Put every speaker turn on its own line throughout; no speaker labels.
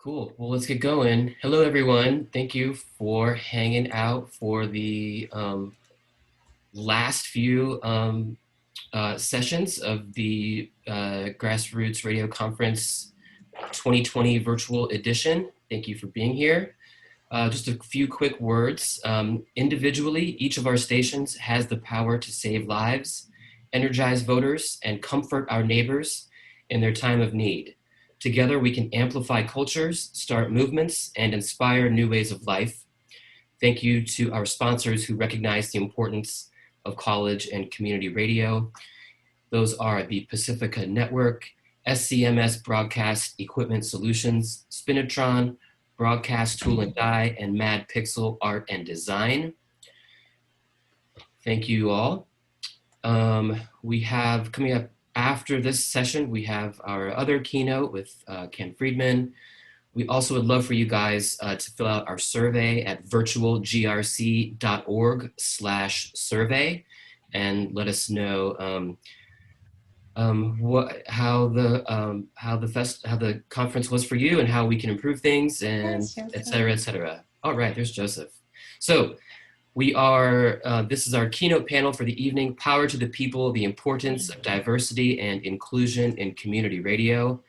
Cool. Well, let's get going. Hello, everyone. Thank you for hanging out for the last few sessions of the Grassroots Radio Conference 2020 virtual edition. Thank you for being here. Just a few quick words. Individually, each of our stations has the power to save lives, energize voters, and comfort our neighbors in their time of need. Together, we can amplify cultures, start movements, and inspire new ways of life. Thank you to our sponsors who recognize the importance of college and community radio. Those are the Pacifica Network, SCMS Broadcast Equipment Solutions, Spinitron, Broadcast Tool and Die, and Mad Pixel Art and Design. Thank you all. We have coming up after this session, we have our other keynote with Ken Friedman. We also would love for you guys to fill out our survey at virtualgrc.org/survey and let us know how the conference was for you and how we can improve things, and et cetera, et cetera. All right, there's Joseph. So we are, this is our keynote panel for the evening, Power to the People, the Importance of Diversity and Inclusion in Community Radio,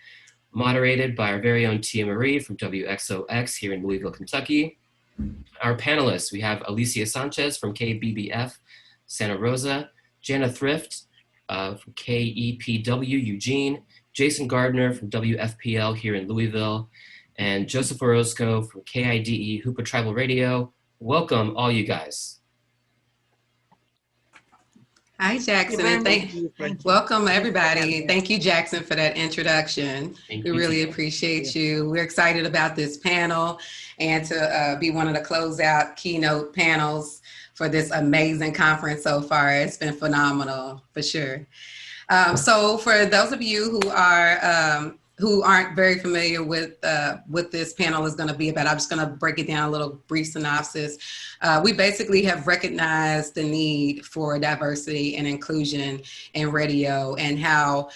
moderated by our very own Tia Marie from WXOX here in Louisville, Kentucky. Our panelists, we have Alicia Sanchez from KBBF, Santa Rosa, Jana Thrift from KEPW, Eugene, Jaison Gardner from WFPL here in Louisville, and Joseph Orozco from KIDE, Hoopa Tribal Radio. Welcome, all you guys.
Hi, Jackson. Welcome, everybody. Thank you, Jackson, for that introduction. We really appreciate you. We're excited about this panel and to be one of the closeout keynote panels for this amazing conference so far. It's been phenomenal, for sure. So for those of you who aren't very familiar with what this panel is going to be about, I'm just going to break it down a little brief synopsis. We basically have recognized the need for diversity and inclusion in radio, and how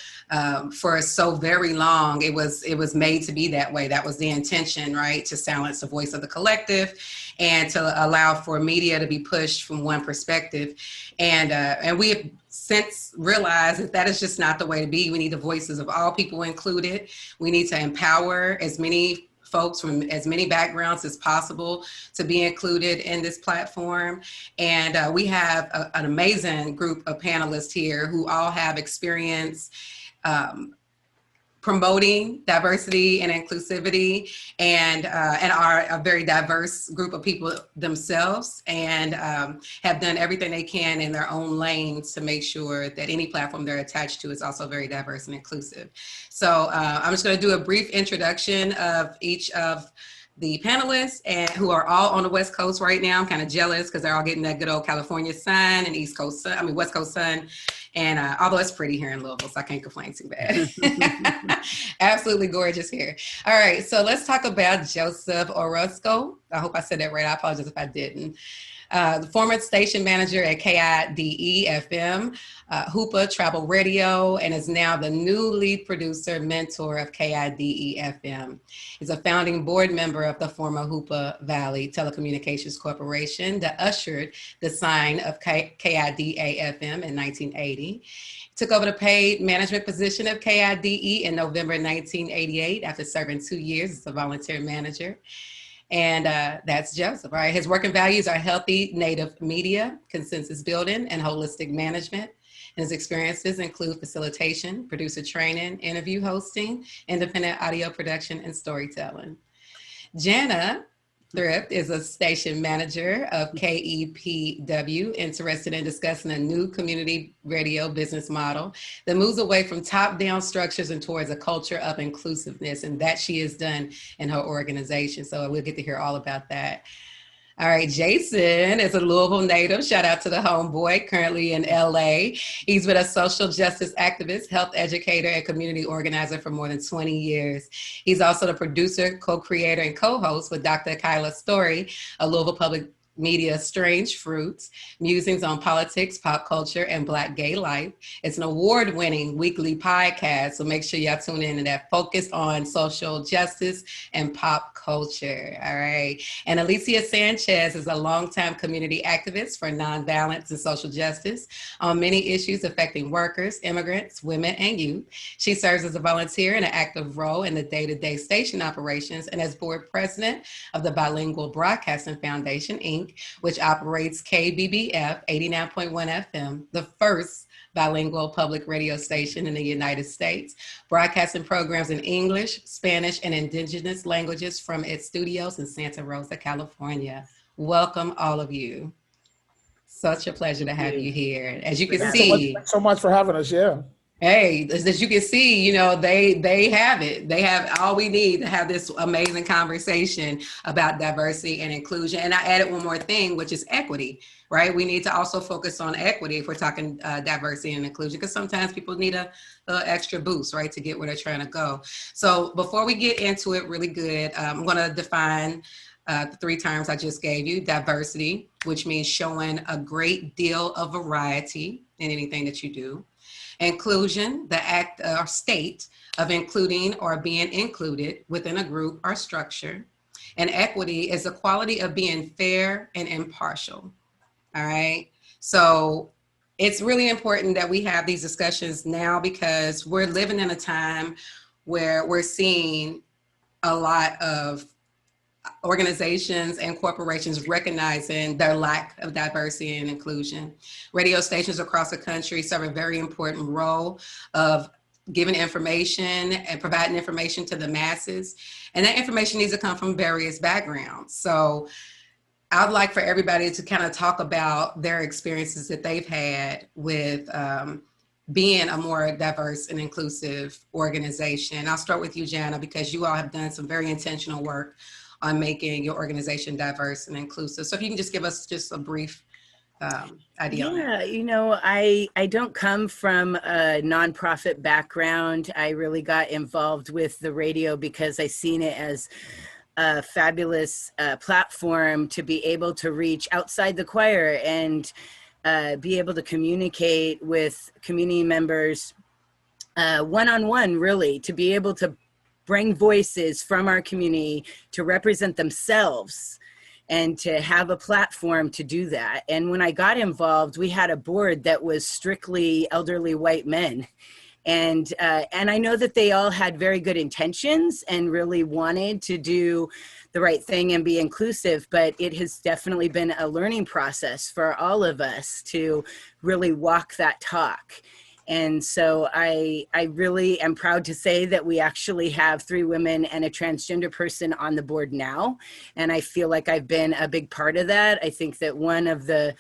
for so very long it was made to be that way. That was the intention, right? To silence the voice of the collective and to allow for media to be pushed from one perspective. And we have since realized that is just not the way to be. We need the voices of all people included. We need to empower as many folks from as many backgrounds as possible to be included in this platform. And we have an amazing group of panelists here who all have experience promoting diversity and inclusivity, and are a very diverse group of people themselves, and have done everything they can in their own lanes to make sure that any platform they're attached to is also very diverse and inclusive. So I'm just going to do a brief introduction of each of the panelists, and who are all on the West Coast right now. I'm kind of jealous because they're all getting that good old California sun and East Coast sun, West Coast sun. And although it's pretty here in Louisville, so I can't complain too bad. Absolutely gorgeous here. All right, so let's talk about Joseph Orozco. I hope I said that right. I apologize if I didn't. The former station manager at KIDE FM, Hoopa Tribal Radio, and is now the new lead producer, mentor of KIDE FM. He's a founding board member of the former Hoopa Valley Telecommunications Corporation that ushered the sign of KIDE FM in 1980. Took over the paid management position of KIDE in November 1988 after serving 2 years as a volunteer manager. And that's Joseph, right? His working values are healthy native media, consensus building, and holistic management. And his experiences include facilitation, producer training, interview hosting, independent audio production, and storytelling. Jana Thrift is a station manager of KEPW, interested in discussing a new community radio business model that moves away from top-down structures and towards a culture of inclusiveness, and that she has done in her organization. So we'll get to hear all about that. All right, Jaison is a Louisville native. Shout out to the homeboy, currently in LA. He's been a social justice activist, health educator, and community organizer for more than 20 years. He's also the producer, co-creator, and co-host with Dr. Kyla Story, a Louisville public media Strange Fruits, musings on politics, pop culture, and Black gay life. It's an award-winning weekly podcast, so make sure y'all tune in to that, focused on social justice and pop culture, all right? And Alicia Sanchez is a longtime community activist for nonviolence and social justice on many issues affecting workers, immigrants, women, and youth. She serves as a volunteer in an active role in the day-to-day station operations and as board president of the Bilingual Broadcasting Foundation, Inc., which operates KBBF 89.1 FM, the first bilingual public radio station in the United States, broadcasting programs in English, Spanish, and indigenous languages from its studios in Santa Rosa, California. Welcome, all of you. Such a pleasure to have you here. As you can see,
thanks so much for having us. Yeah.
Hey, as you can see, you know, they have it. They have all we need to have this amazing conversation about diversity and inclusion. And I added one more thing, which is equity, right? We need to also focus on equity if we're talking diversity and inclusion, because sometimes people need a extra boost, right, to get where they're trying to go. So before we get into it really good, I'm going to define the 3 terms I just gave you. Diversity, which means showing a great deal of variety in anything that you do. Inclusion, the act or state of including or being included within a group or structure. And equity is the quality of being fair and impartial. All right. So it's really important that we have these discussions now, because we're living in a time where we're seeing a lot of organizations and corporations recognizing their lack of diversity and inclusion. Radio stations across the country serve a very important role of giving information and providing information to the masses. And that information needs to come from various backgrounds. So I'd like for everybody to kind of talk about their experiences that they've had with being a more diverse and inclusive organization. I'll start with you, Jana, because you all have done some very intentional work on making your organization diverse and inclusive. So if you can just give us just a brief idea on that.
Yeah, you know, I don't come from a nonprofit background. I really got involved with the radio because I seen it as a fabulous platform to be able to reach outside the choir and be able to communicate with community members one-on-one, really, to be able to bring voices from our community to represent themselves and to have a platform to do that. And when I got involved, we had a board that was strictly elderly white men. And I know that they all had very good intentions and really wanted to do the right thing and be inclusive, but it has definitely been a learning process for all of us to really walk that talk. And so I really am proud to say that we actually have 3 women and a transgender person on the board now. And I feel like I've been a big part of that. I think that one of the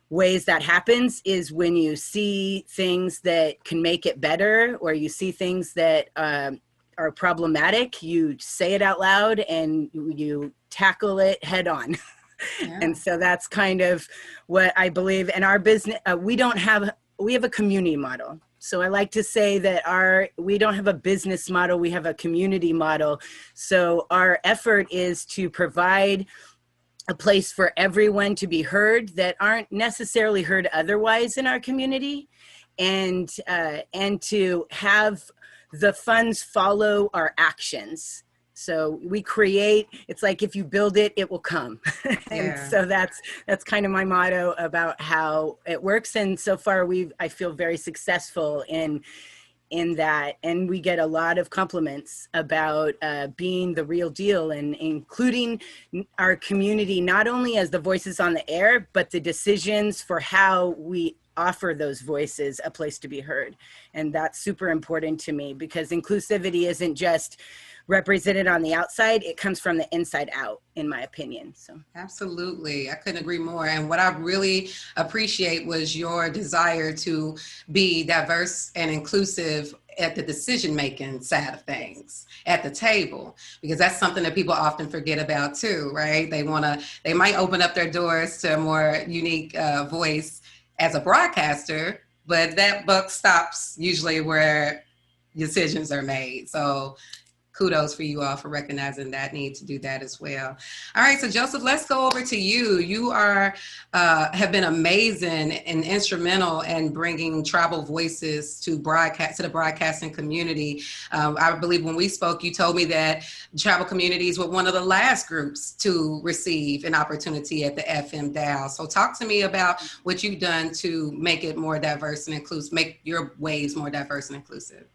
ways that happens is when you see things that can make it better, or you see things that are problematic, you say it out loud and you tackle it head on. Yeah. And so that's kind of what I believe. In our business, we have a community model. So I like to say that we don't have a business model, we have a community model. So our effort is to provide a place for everyone to be heard that aren't necessarily heard otherwise in our community, and to have the funds follow our actions. So we create, it's like if you build it, it will come. And yeah. So that's kind of my motto about how it works. And so far I feel very successful in that. And we get a lot of compliments about being the real deal and including our community, not only as the voices on the air, but the decisions for how we offer those voices a place to be heard. And that's super important to me, because inclusivity isn't just represented on the outside, it comes from the inside out, in my opinion. So
absolutely, I couldn't agree more. And what I really appreciate was your desire to be diverse and inclusive at the decision-making side of things, at the table, because that's something that people often forget about too, right? They might open up their doors to a more unique voice as a broadcaster, but that buck stops usually where decisions are made. So kudos for you all for recognizing that need to do that as well. All right, so Joseph, let's go over to you. You are have been amazing and instrumental in bringing tribal voices to the broadcasting community. I believe when we spoke, you told me that tribal communities were one of the last groups to receive an opportunity at the FM dial. So talk to me about what you've done to make it more diverse and inclusive, make your waves more diverse and inclusive.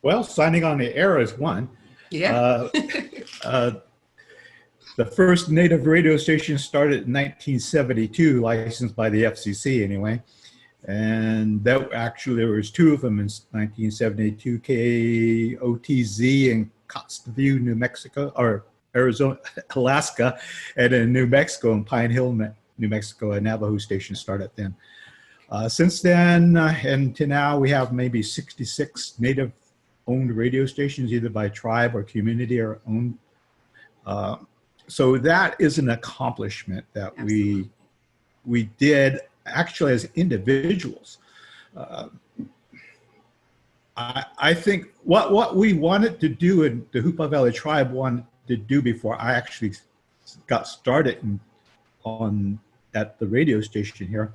Well, signing on the air is one.
Yeah.
The first native radio station started in 1972, licensed by the FCC anyway. And that actually, there was two of them in 1972, KOTZ in Costa-View, New Mexico, or Arizona, Alaska, and in New Mexico, in Pine Hill, New Mexico, a Navajo station started then. Since then, and to now, we have maybe 66 native-owned radio stations, either by tribe or community or owned. So that is an accomplishment that we did actually as individuals. I think what we wanted to do, and the Hoopa Valley tribe wanted to do before I actually got started at the radio station here,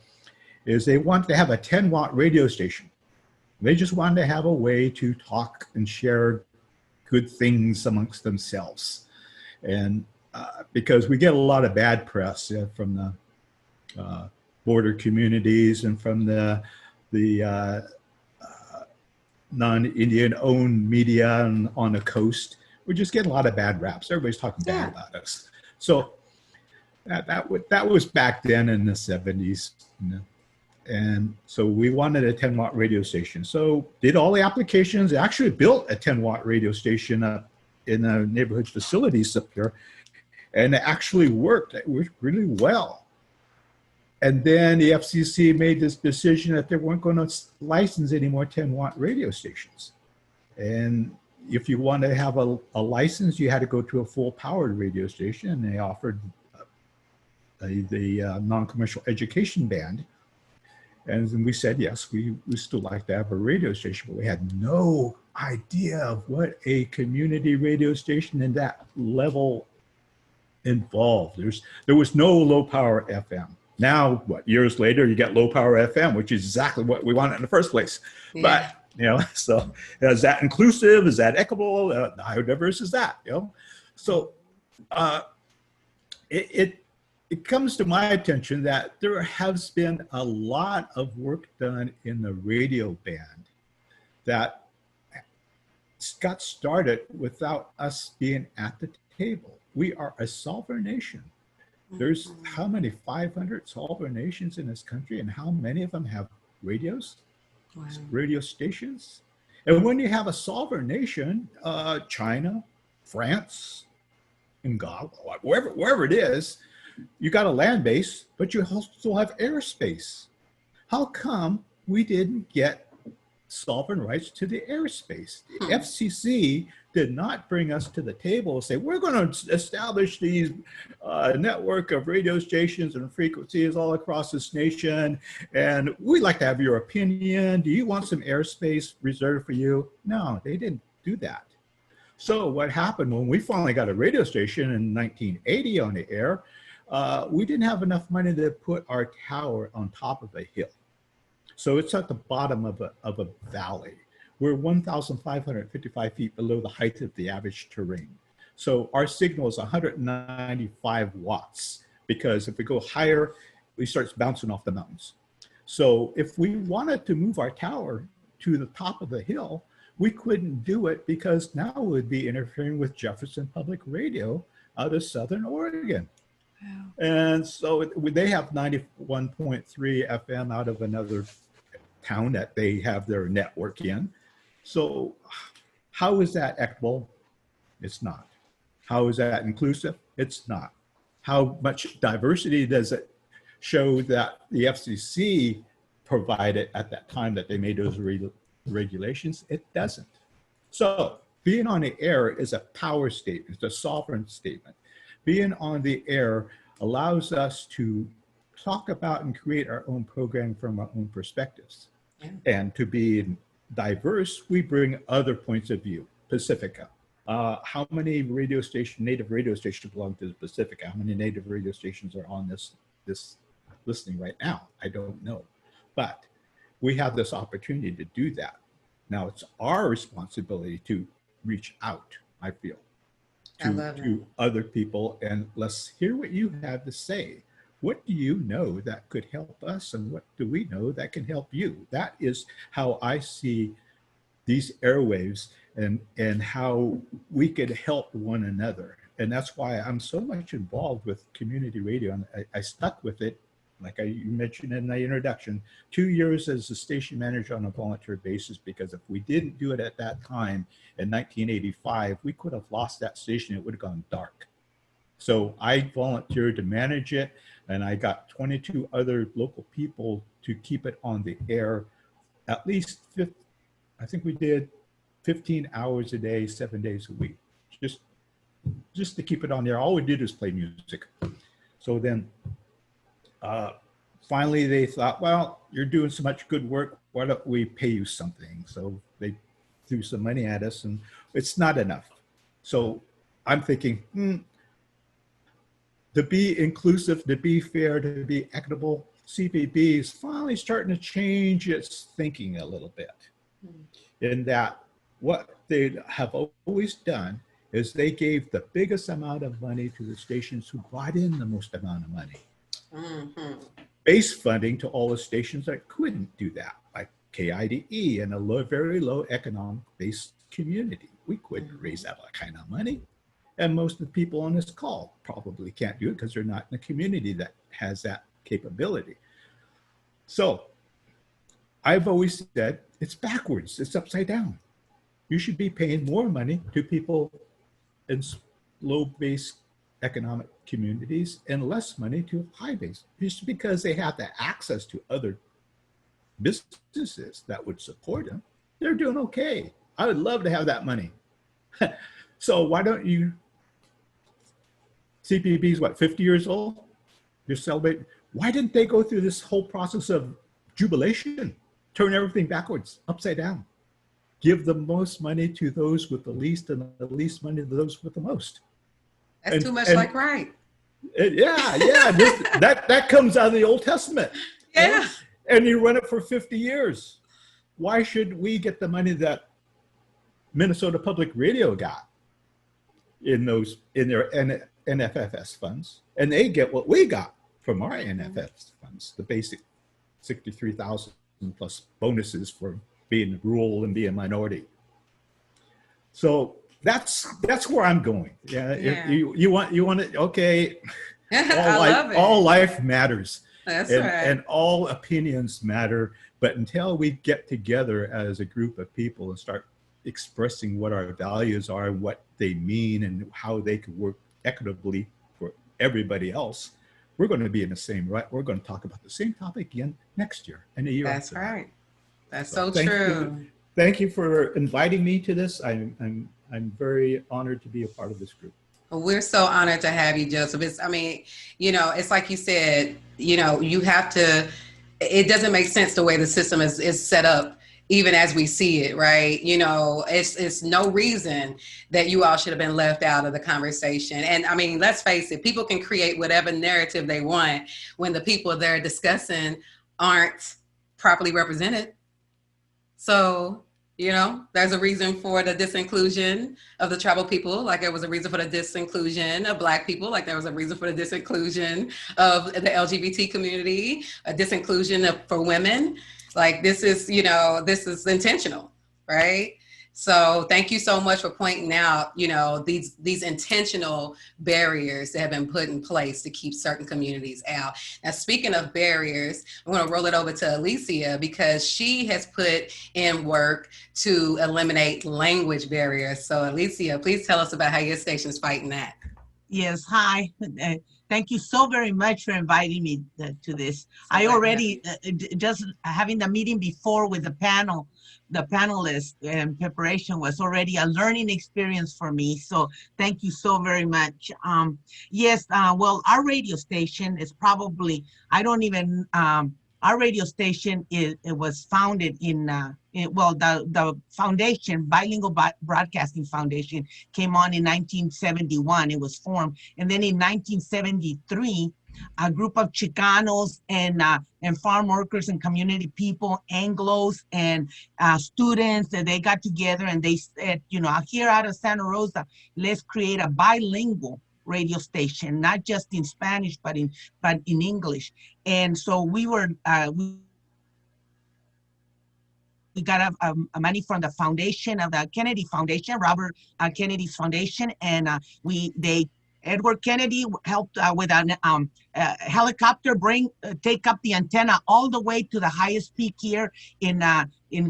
is they wanted to have a 10-watt radio station. They just wanted to have a way to talk and share good things amongst themselves. And because we get a lot of bad press from the border communities and from the non-Indian owned media on the coast, we just get a lot of bad raps. Everybody's talking bad about us. So that was back then in the 70s. And so we wanted a 10-watt radio station. So did all the applications, actually built a 10-watt radio station in the neighborhood facilities up here. And it actually worked. It worked really well. And then the FCC made this decision that they weren't going to license any more 10-watt radio stations. And if you wanted to have a license, you had to go to a full-powered radio station. And they offered the non-commercial education band. And we said, yes, we still like to have a radio station, but we had no idea of what a community radio station in that level involved. There was no low power FM. Now, years later, you get low power FM, which is exactly what we wanted in the first place. Yeah. But, so is that inclusive? Is that equitable? How diverse is that? So it comes to my attention that there has been a lot of work done in the radio band that got started without us being at the table. We are a sovereign nation. There's how many 500 sovereign nations in this country, and how many of them have radios, radio stations? And when you have a sovereign nation, China, France, Angola, wherever it is, you got a land base, but you also have airspace. How come we didn't get sovereign rights to the airspace? The FCC did not bring us to the table and say, we're going to establish these network of radio stations and frequencies all across this nation, and we'd like to have your opinion. Do you want some airspace reserved for you? No, they didn't do that. So what happened when we finally got a radio station in 1980 on the air, we didn't have enough money to put our tower on top of a hill. So it's at the bottom of a valley. We're 1,555 feet below the height of the average terrain. So our signal is 195 watts, because if we go higher, it starts bouncing off the mountains. So if we wanted to move our tower to the top of the hill, we couldn't do it, because now it would be interfering with Jefferson Public Radio out of Southern Oregon. Wow. And so they have 91.3 FM out of another town that they have their network in. So how is that equitable? It's not. How is that inclusive? It's not. How much diversity does it show that the FCC provided at that time that they made those regulations? It doesn't. So being on the air is a power statement. It's a sovereign statement. Being on the air allows us to talk about and create our own programming from our own perspectives. Yeah. And to be diverse, we bring other points of view. Pacifica, How many native radio stations belong to the Pacific? How many native radio stations are on this listening right now? I don't know. But we have this opportunity to do that. Now it's our responsibility to reach out, I feel, to other people, and let's hear what you have to say. What do you know that could help us, and what do we know that can help you? That is how I see these airwaves, and how we could help one another. And that's why I'm so much involved with community radio. And I stuck with it, like you mentioned in the introduction, 2 years as a station manager on a volunteer basis, because if we didn't do it at that time in 1985, we could have lost that station. It would have gone dark. So I volunteered to manage it, and I got 22 other local people to keep it on the air, at least I think we did 15 hours a day, 7 days a week, just to keep it on there. All we did was play music. So then finally they thought, well, you're doing so much good work, why don't we pay you something? So they threw some money at us, and it's not enough. So I'm thinking, to be inclusive, to be fair, to be equitable, CBB is finally starting to change its thinking a little bit. In that what they have always done is they gave the biggest amount of money to the stations who brought in the most amount of money. Base funding to all the stations that couldn't do that, like KIDE and a very low economic based community. We couldn't raise that kind of money. And most of the people on this call probably can't do it because they're not in a community that has that capability. So I've always said it's backwards, it's upside down. You should be paying more money to people in low-based economic communities and less money to high-based, just because they have the access to other businesses that would support them. They're doing okay. I would love to have that money. So why don't you, CPB is what, 50 years old? You're celebrating. Why didn't they go through this whole process of jubilation? Turn everything backwards, upside down. Give the most money to those with the least, and the least money to those with the most.
That's too much like right.
Yeah. That comes out of the Old Testament.
Yeah.
Right? And you run it for 50 years. Why should we get the money that Minnesota Public Radio got in their NFFS funds, and they get what we got from our NFFS funds, the basic 63,000 plus bonuses for being rural and being minority. So that's where I'm going. Yeah. If you want it, okay. All life matters.
That's right.
And all opinions matter. But until we get together as a group of people and start expressing what our values are, what they mean, and how they could work equitably for everybody else, we're going to be in the same right. We're going to talk about the same topic again next year and a year
That's
after.
right. That's so true.
Thank you for inviting me to this. I'm very honored to be a part of this group.
We're so honored to have you, Joseph. It's like you said, you have to, it doesn't make sense the way the system is set up, even as we see it, right? It's no reason that you all should have been left out of the conversation. And I mean, let's face it, people can create whatever narrative they want when the people they're discussing aren't properly represented. So, there's a reason for the disinclusion of the tribal people, like there was a reason for the disinclusion of Black people, like there was a reason for the disinclusion of the LGBT community, a disinclusion for women. Like this is intentional, right? So thank you so much for pointing out, these intentional barriers that have been put in place to keep certain communities out. Now, speaking of barriers, I'm going to roll it over to Alicia because she has put in work to eliminate language barriers. So Alicia, please tell us about how your station is fighting that.
Yes, hi. Thank you so very much for inviting me to this. I already, just having the meeting before with the panelists and preparation was already a learning experience for me. So thank you so very much. Yes, well, our radio station is probably, our our radio station it was founded the foundation, Bilingual Broadcasting Foundation, came on in 1971. It was formed. And then in 1973, a group of Chicanos and farm workers and community people, Anglos and students, that they got together and they said, here out of Santa Rosa, let's create a bilingual radio station, not just in Spanish, but in English. And so we got a money from the foundation of the Kennedy Foundation, Robert Kennedy's foundation, and Edward Kennedy helped with a helicopter take up the antenna all the way to the highest peak here in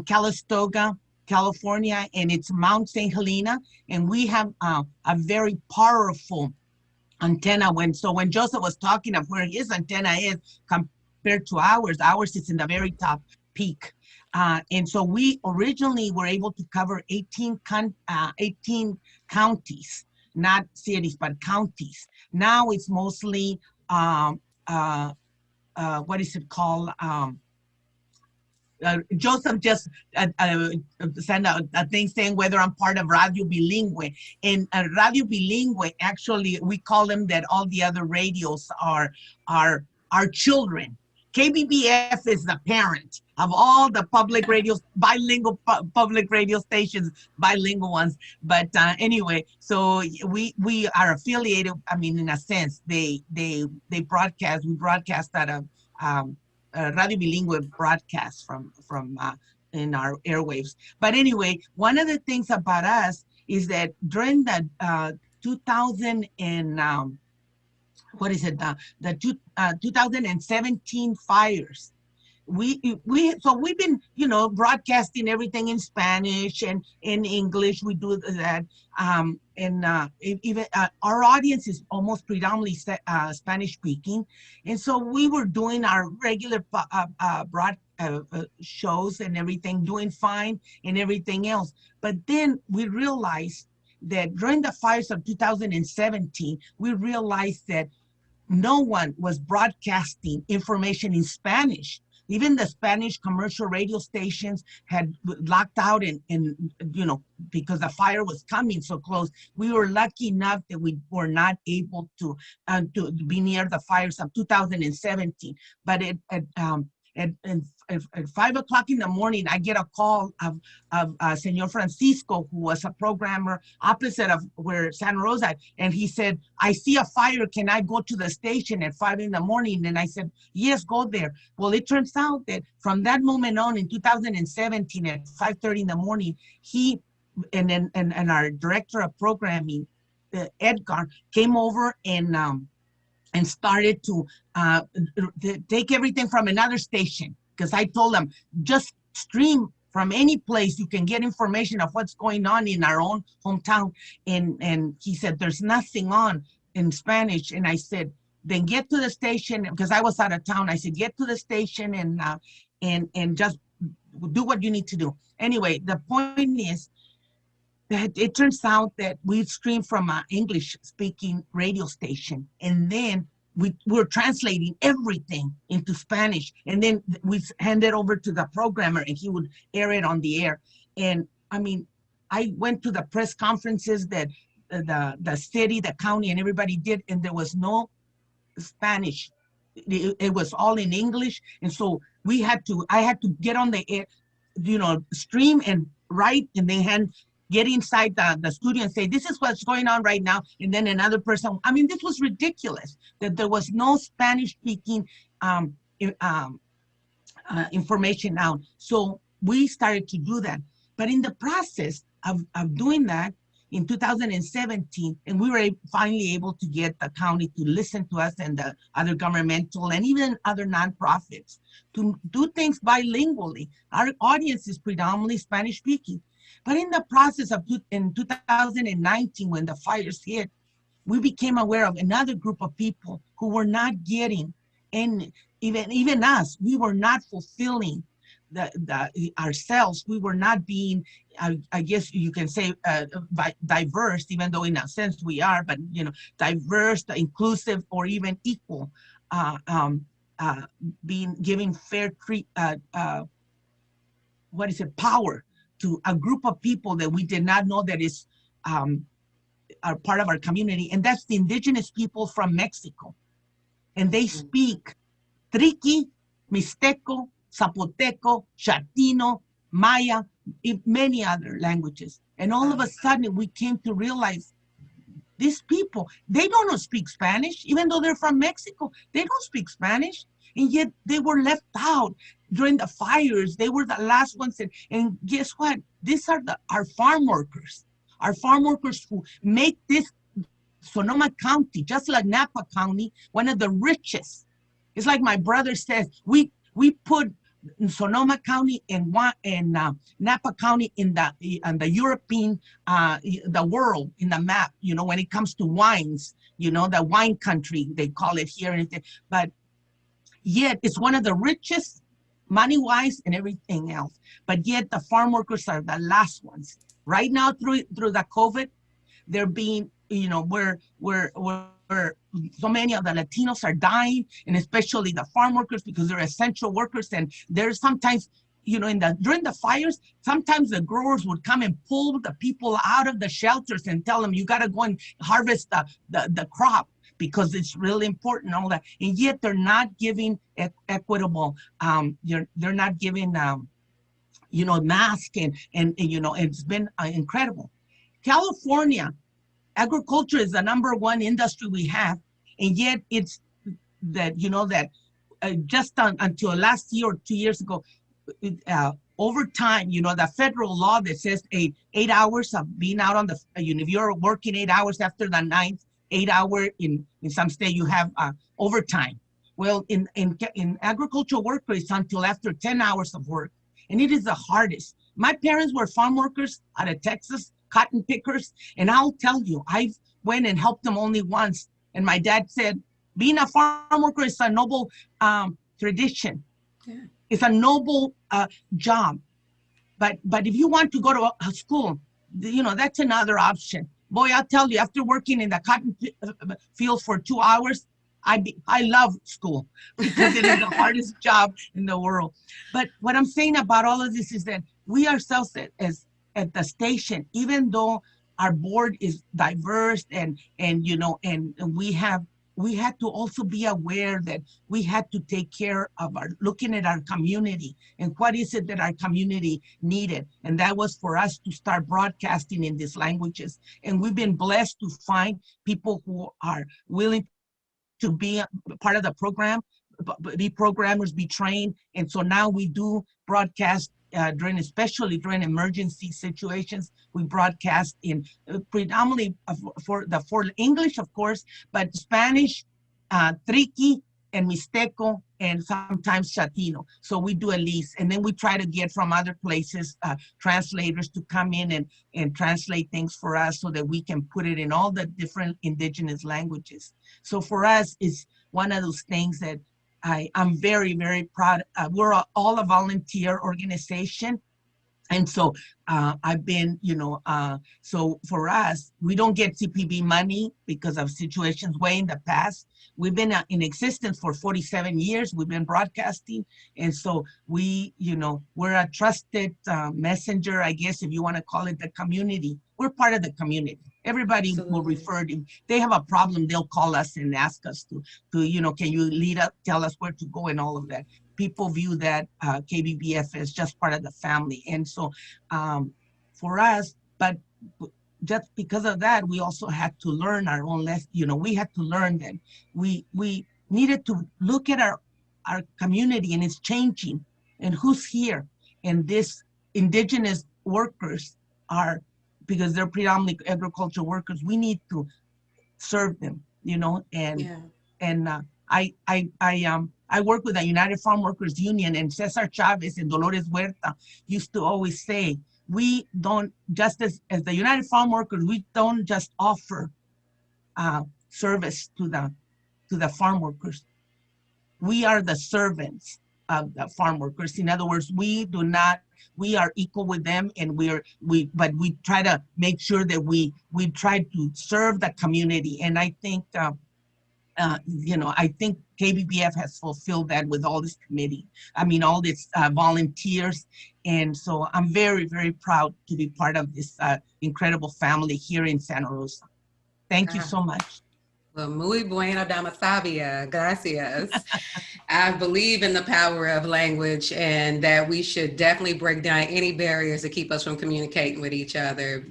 Calistoga, California, and it's Mount St. Helena, and we have a very powerful antenna. When Joseph was talking of where his antenna is compared to ours is in the very top peak. And so we originally were able to cover 18 counties, not cities, but counties. Now it's mostly, what is it called? Joseph just sent out a thing saying whether I'm part of Radio Bilingüe. And Radio Bilingüe, actually, we call them that all the other radios are our children. KBBF is the parent of all the public radios, bilingual public radio stations, bilingual ones. But anyway, so we are affiliated. I mean, in a sense, they broadcast. We broadcast at a Radio Bilingüe broadcast from in our airwaves. But anyway, one of the things about us is that during the 2017 fires, we've been broadcasting everything in Spanish and in English. We do that, even our audience is almost predominantly Spanish speaking, and so we were doing our regular shows and everything, doing fine and everything else. But then we realized that during the fires of 2017, we realized that no one was broadcasting information in Spanish. Even the Spanish commercial radio stations had locked out and because the fire was coming so close. We were lucky enough that we were not able to be near the fires of 2017. But at 5 o'clock in the morning, I get a call of Senor Francisco, who was a programmer opposite of where Santa Rosa, and he said, I see a fire, can I go to the station at 5 in the morning? And I said, yes, go there. Well, it turns out that from that moment on in 2017 at 5:30 in the morning, he and our director of programming, Edgar, came over and started to take everything from another station. Because I told them, just stream from any place. You can get information of what's going on in our own hometown. And he said, there's nothing on in Spanish. And I said, then get to the station, because I was out of town. I said, get to the station and just do what you need to do. Anyway, the point is that it turns out that we stream from an English-speaking radio station, and then we're translating everything into Spanish, and then we hand it over to the programmer and he would air it on the air. And I mean, I went to the press conferences that the city, the county, and everybody did, and there was no Spanish. It was all in English. And so I had to get on the air, stream and write, and then get inside the studio and say, this is what's going on right now. And then another person, I mean, this was ridiculous that there was no Spanish speaking information out. So we started to do that. But in the process of doing that in 2017, and we were finally able to get the county to listen to us and the other governmental and even other nonprofits to do things bilingually. Our audience is predominantly Spanish speaking. But in the process of in 2019, when the fires hit, we became aware of another group of people who were not getting, and even us, we were not fulfilling ourselves. We were not being, I guess you can say, diverse, even though in a sense we are, but diverse, inclusive, or even equal being giving fair power to a group of people that we did not know that is are part of our community, and that's the indigenous people from Mexico. And they speak Triqui, Mixteco, Zapoteco, Chatino, Maya, many other languages. And all of a sudden we came to realize these people, they don't speak Spanish, even though they're from Mexico. They don't speak Spanish, and yet they were left out during the fires. They were the last ones. And guess what? These are our farm workers who make this Sonoma County, just like Napa County, one of the richest. It's like my brother says, we put Sonoma County and Napa County in the European, the world in the map, you know, when it comes to wines, you know, the wine country, they call it here. But yet it's one of the richest money-wise and everything else. But yet the farm workers are the last ones. Right now through the COVID, they're being, you know, where so many of the Latinos are dying, and especially the farm workers, because they're essential workers. And there's sometimes, you know, during the fires, sometimes the growers would come and pull the people out of the shelters and tell them, you got to go and harvest the crop because it's really important, all that. And yet they're not giving equitable, they're not giving, you know, mask and you know, it's been incredible. California, agriculture is the #1 industry we have, and yet it's that, you know, that just until last year or 2 years ago, over time, you know, the federal law that says 8 hours of being out on the, you know, if you're working 8 hours after the 9th, 8 hour in some state, you have overtime. Well, in agricultural workers, it's until after 10 hours of work, and it is the hardest. My parents were farm workers out of Texas, cotton pickers, and I'll tell you, I went and helped them only once, and my dad said, being a farm worker is a noble tradition. Yeah. It's a noble job, but if you want to go to a school, you know, that's another option. Boy, I'll tell you, after working in the cotton fields for 2 hours, I love school because it is the hardest job in the world. But what I'm saying about all of this is that we ourselves at the station, even though our board is diverse and you know, and we had to also be aware that we had to take care of looking at our community and what is it that our community needed. And that was for us to start broadcasting in these languages. And we've been blessed to find people who are willing to be part of the program, be programmers, be trained. And so now we do broadcast especially during emergency situations. We broadcast in predominantly for English, of course, but Spanish, Triqui, and Mixteco, and sometimes Chatino. So we do at least, and then we try to get from other places translators to come in and translate things for us so that we can put it in all the different indigenous languages. So for us, it's one of those things that I'm very, very proud. We're all a volunteer organization. And so I've been, you know, so for us, we don't get CPB money because of situations way in the past. We've been in existence for 47 years. We've been broadcasting. And so we, you know, we're a trusted messenger, I guess, if you want to call it the community. We're part of the community. Everybody will refer to, they have a problem, they'll call us and ask us to, you know, can you lead us, tell us where to go and all of that. People view that KBBF as just part of the family. And so for us, but just because of that, we also had to learn our own lesson. You know, we had to learn that we needed to look at our community, and it's changing, and who's here. And this indigenous workers are, because they're predominantly agricultural workers, we need to serve them, you know, and yeah. And I work with the United Farm Workers Union, and Cesar Chavez and Dolores Huerta used to always say, we don't, just as the United Farm Workers, we don't just offer service to the farm workers. We are the servants of the farm workers. In other words, we are equal with them, and but we try to make sure that we try to serve the community. And I think I think KBBF has fulfilled that with all this committee. I mean, all this volunteers. And so I'm very, very proud to be part of this incredible family here in Santa Rosa. Thank you so much.
Well, muy bueno, dama sabia. Gracias. I believe in the power of language and that we should definitely break down any barriers that keep us from communicating with each other.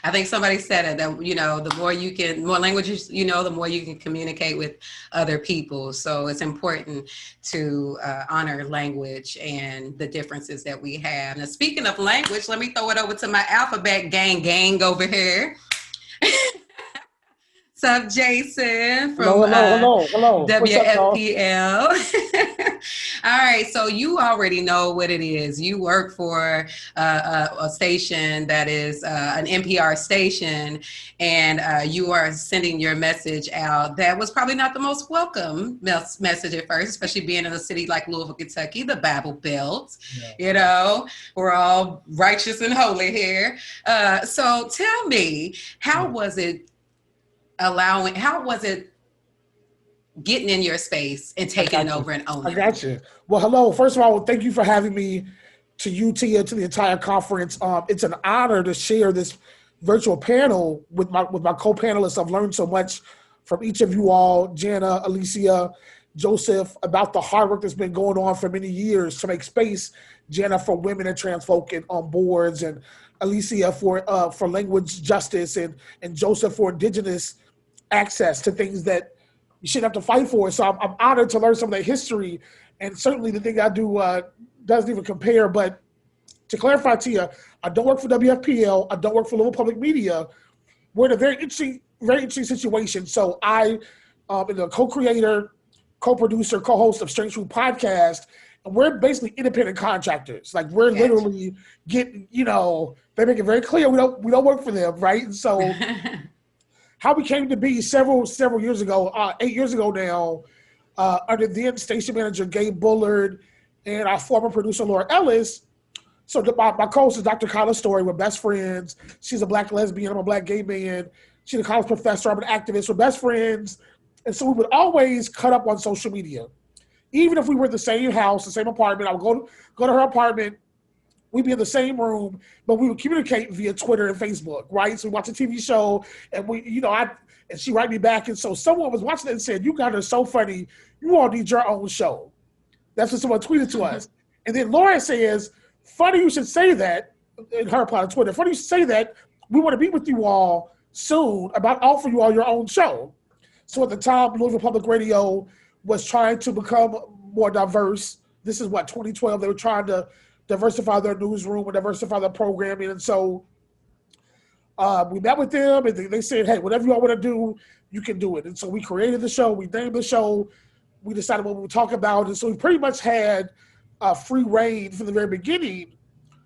I think somebody said it, that, the more languages the more you can communicate with other people. So it's important to honor language and the differences that we have. Now, speaking of language, let me throw it over to my alphabet gang over here. What's up, Jaison from
hello.
WFPL? All right, so you already know what it is. You work for a station that is an NPR station, and you are sending your message out. That was probably not the most welcome message at first, especially being in a city like Louisville, Kentucky, the Bible Belt. Yeah. We're all righteous and holy here. So tell me, how was it getting in your space and taking it over and owning it?
I got you. Well, hello. First of all, thank you for having me to you, Tia, to the entire conference. It's an honor to share this virtual panel with my co-panelists. I've learned so much from each of you all, Jana, Alicia, Joseph, about the hard work that's been going on for many years to make space, Jana, for women and trans folk on boards, and Alicia for language justice, and Joseph for indigenous access to things that you shouldn't have to fight for. So I'm honored to learn some of the history, and certainly the thing I do doesn't even compare. But to clarify to you, I don't work for WFPL. I don't work for Louisville Public Media. We're in a very interesting situation. So I am the co-creator, co-producer, co-host of Strange Fruit Podcast, and we're basically independent contractors. Like, we're literally getting, they make it very clear we don't work for them, right? And so how we came to be several years ago, 8 years ago now, under then station manager Gabe Bullard and our former producer Laura Ellis. So my co-host is Dr. Kyla Story. We're best friends. She's a Black lesbian. I'm a Black gay man. She's a college professor. I'm an activist. We're best friends. And so we would always cut up on social media. Even if we were in the same house, the same apartment, I would go to her apartment. We'd be in the same room, but we would communicate via Twitter and Facebook, right? So we watch a TV show, and and she write me back. And so someone was watching it and said, "You guys are so funny. You all need your own show." That's what someone tweeted to us. And then Laura says, "Funny you should say that," in her reply on Twitter. "Funny you should say that. We want to meet with you all soon about offering you all your own show." So at the time, Louisville Public Radio was trying to become more diverse. This is 2012. They were trying to diversify their newsroom and diversify their programming. And so we met with them, and they said, "Hey, whatever you all want to do, you can do it." And so we created the show. We named the show. We decided what we would talk about. And so we pretty much had free reign from the very beginning.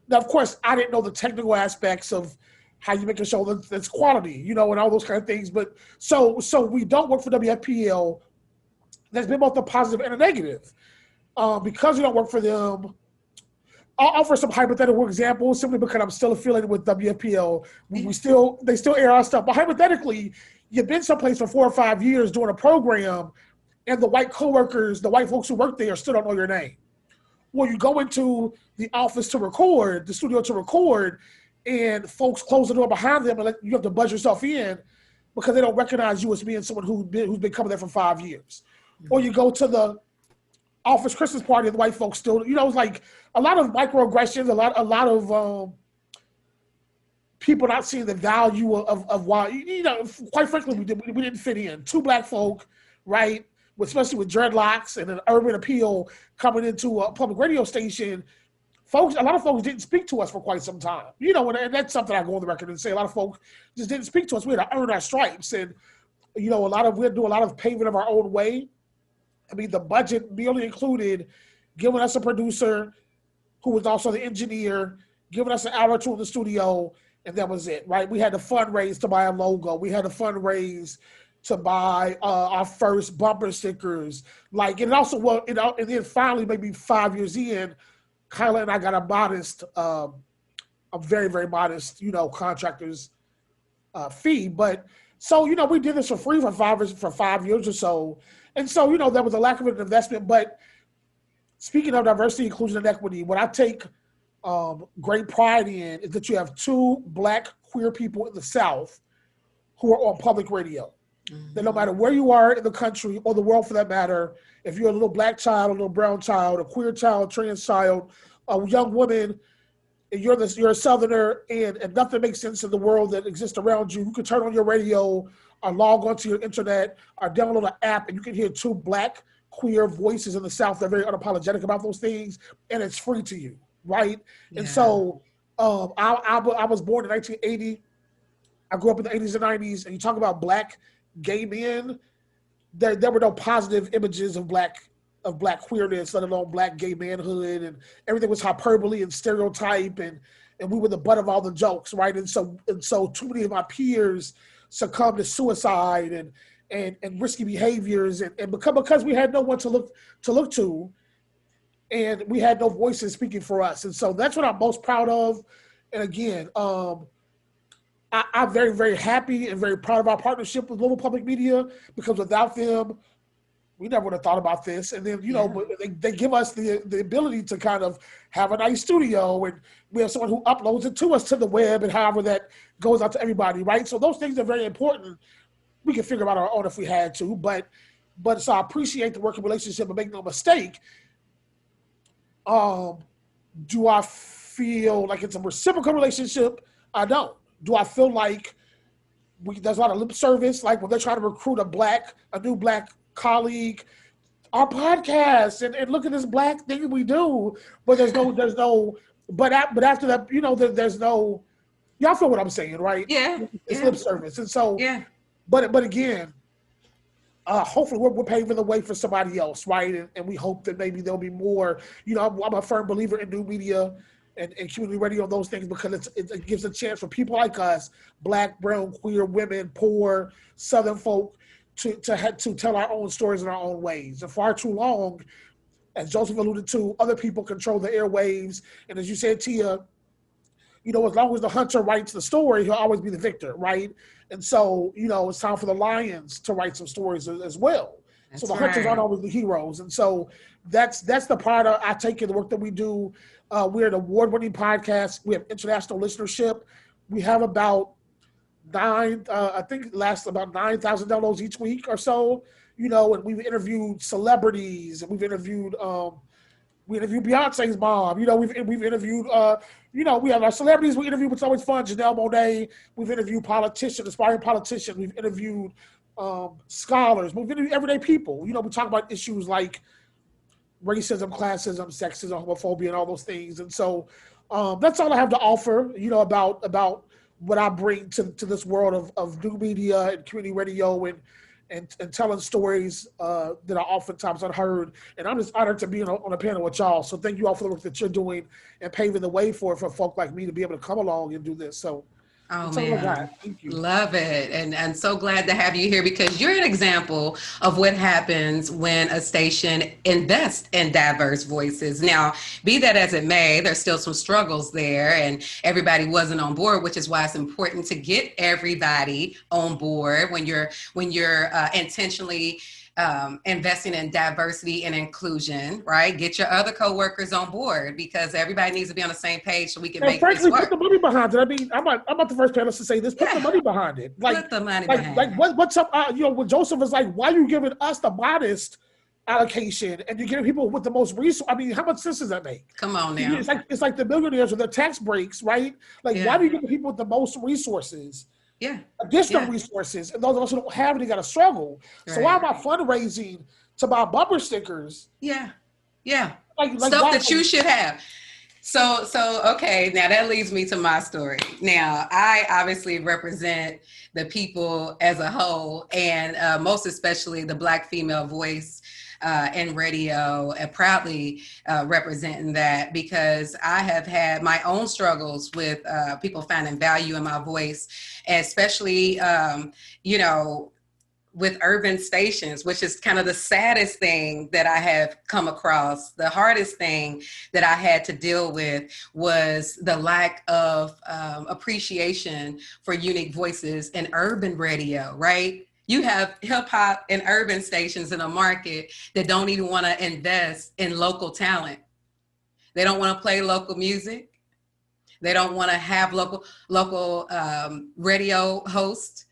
Now, of course, I didn't know the technical aspects of how you make a show that's quality, and all those kind of things. But so we don't work for WFPL. There's been both a positive and a negative. Because we don't work for them, I'll offer some hypothetical examples simply because I'm still affiliated with WFPL. They still air our stuff. But hypothetically, you've been someplace for 4 or 5 years doing a program, and the white coworkers, the white folks who work there, still don't know your name. Well, you go into the office to record, the studio to record, and folks close the door behind them, and you have to buzz yourself in because they don't recognize you as being someone who's been coming there for 5 years. Mm-hmm. Or you go to the office Christmas party, and the white folks still, it's like a lot of microaggressions, a lot of people not seeing the value of why, quite frankly, we didn't fit in. 2 Black folk, right, especially with dreadlocks and an urban appeal coming into a public radio station. Folks, a lot of folks didn't speak to us for quite some time, and that's something I go on the record and say. A lot of folks just didn't speak to us. We had to earn our stripes, and we had to do a lot of paving of our own way. I mean, the budget merely included giving us a producer who was also the engineer, giving us an hour or 2 in the studio, and that was it, right? We had to fundraise to buy a logo. We had to fundraise to buy our first bumper stickers. And then finally, maybe 5 years in, Kyla and I got a very, very modest, contractor's fee. But so, we did this for free for 5 years or so. And so, there was a lack of an investment. But speaking of diversity, inclusion, and equity, what I take great pride in is that you have 2 Black queer people in the South who are on public radio. Mm-hmm. That no matter where you are in the country or the world for that matter, if you're a little Black child, a little brown child, a queer child, trans child, a young woman, and you're a Southerner, and nothing makes sense in the world that exists around you, you can turn on your radio or log onto your internet or download an app, and you can hear 2 Black queer voices in the South that are very unapologetic about those things, and it's free to you, right? Yeah. And so I was born in 1980. I grew up in the 80s and 90s, and you talk about Black gay men, there were no positive images of black queerness, let alone Black gay manhood, and everything was hyperbole and stereotype, and we were the butt of all the jokes, right? And so too many of my peers succumbed to suicide and risky behaviors, and because we had no one to look to, and we had no voices speaking for us. And so that's what I'm most proud of. And again, I'm very, very happy and very proud of our partnership with Louisville Public Media, because without them, we never would have thought about this. And then, but they give us the ability to kind of have a nice studio, and we have someone who uploads it to us to the web, and however that goes out to everybody, right? So those things are very important. We can figure out our own if we had to, but so I appreciate the working relationship, and make no mistake. Do I feel like it's a reciprocal relationship? I don't. Do I feel like there's a lot of lip service, like when they're trying to recruit a new Black colleague, our podcast, and look at this Black thing we do, but there's no, but after that, there's no, y'all feel what I'm saying, right?
Yeah.
It's lip service. And so, but again, hopefully we're paving the way for somebody else, right? And we hope that maybe there'll be more, I'm a firm believer in new media and community radio and those things, because it gives a chance for people like us, Black, brown, queer, women, poor, Southern folk, to tell our own stories in our own ways. And far too long, as Joseph alluded to, other people control the airwaves. And as you said, Tia, as long as the hunter writes the story, he'll always be the victor, right? And so, it's time for the lions to write some stories as well. That's so the hunters aren't always the heroes. And so that's the part I take in the work that we do. We're an award-winning podcast. We have international listenership. We have about I think it lasts about 9,000 downloads each week or so, and we've interviewed celebrities, and we've interviewed Beyonce's mom, we've interviewed, we have our celebrities we interview, which is always fun, Janelle Monáe. We've interviewed politicians, aspiring politicians. We've interviewed scholars. We've interviewed everyday people. We talk about issues like racism, classism, sexism, homophobia, and all those things. And so that's all I have to offer, about what I bring to this world of new media and community radio and telling stories that are oftentimes unheard. And I'm just honored to be on a panel with y'all. So thank you all for the work that you're doing and paving the way for folk like me to be able to come along and do this. So
Oh man, thank you. Love it. And so glad to have you here, because you're an example of what happens when a station invests in diverse voices. Now, be that as it may, there's still some struggles there, and everybody wasn't on board, which is why it's important to get everybody on board when you're intentionally investing in diversity and inclusion, right? Get your other coworkers on board, because everybody needs to be on the same page so we can make this work.
Put the money behind it. I mean, I'm not the first panelist to say this. Put the money behind it.
Put the money behind it.
What's up? When Joseph was like, why are you giving us the modest allocation and you're giving people with the most resources? I mean, how much sense does that make?
Come on now.
It's like the millionaires with their tax breaks, right? Why do you give the people with the most resources? Additional resources, and those of us who don't have any got to struggle. Right. So why am I fundraising to buy bumper stickers?
Stuff that you should have. So okay, now that leads me to my story. Now, I obviously represent the people as a whole, and most especially the Black female voice in radio, and proudly representing that, because I have had my own struggles with people finding value in my voice, and especially, with urban stations, which is kind of the saddest thing that I have come across. The hardest thing that I had to deal with was the lack of appreciation for unique voices in urban radio, right? You have hip hop and urban stations in a market that don't even want to invest in local talent. They don't want to play local music. They don't want to have local radio hosts.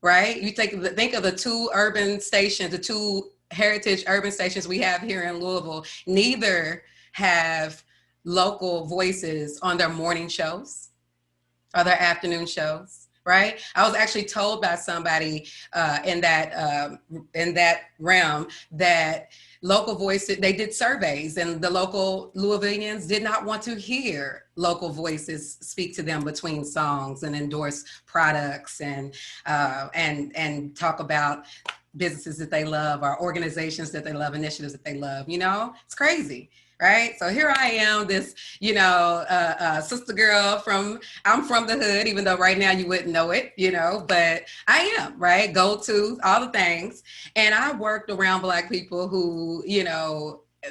Right? You think of the two urban stations, the two heritage urban stations we have here in Louisville. Neither have local voices on their morning shows or their afternoon shows. Right? I was actually told by somebody in that realm that local voices, they did surveys, and the local Louisvillians did not want to hear local voices speak to them between songs and endorse products and talk about businesses that they love or organizations that they love, initiatives that they love. You know, it's crazy. Right. So here I am, this, sister girl I'm from the hood, even though right now you wouldn't know it, but I am, right. Go to all the things. And I worked around Black people who,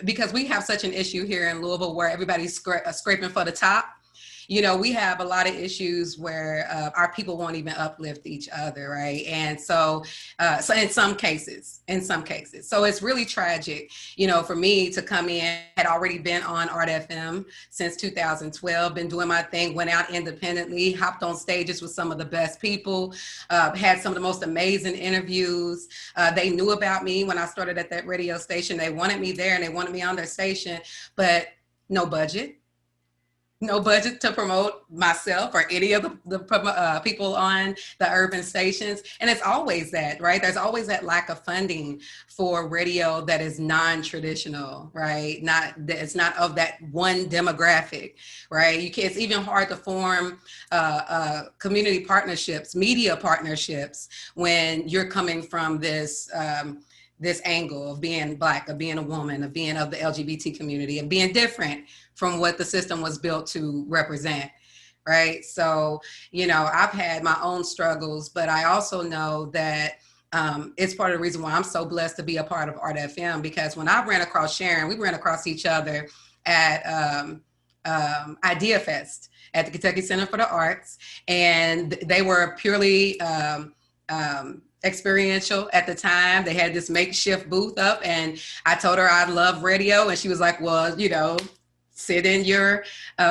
because we have such an issue here in Louisville where everybody's scraping for the top. We have a lot of issues where our people won't even uplift each other, right? And so in some cases, so it's really tragic, for me to come in, had already been on Art FM since 2012, been doing my thing, went out independently, hopped on stages with some of the best people, had some of the most amazing interviews. They knew about me when I started at that radio station. They wanted me there and they wanted me on their station, but no budget to promote myself or any of the people on the urban stations. And it's always that, right? There's always that lack of funding for radio that is non-traditional, right? It's not of that one demographic, right? It's even hard to form community partnerships, media partnerships, when you're coming from this angle of being Black, of being a woman, of being of the LGBT community, of being different from what the system was built to represent, right? So, I've had my own struggles, but I also know that it's part of the reason why I'm so blessed to be a part of Art FM, because when I ran across Sharon, we ran across each other at Idea Fest at the Kentucky Center for the Arts, and they were purely experiential at the time. They had this makeshift booth up, and I told her I love radio, and she was like, well, sit in your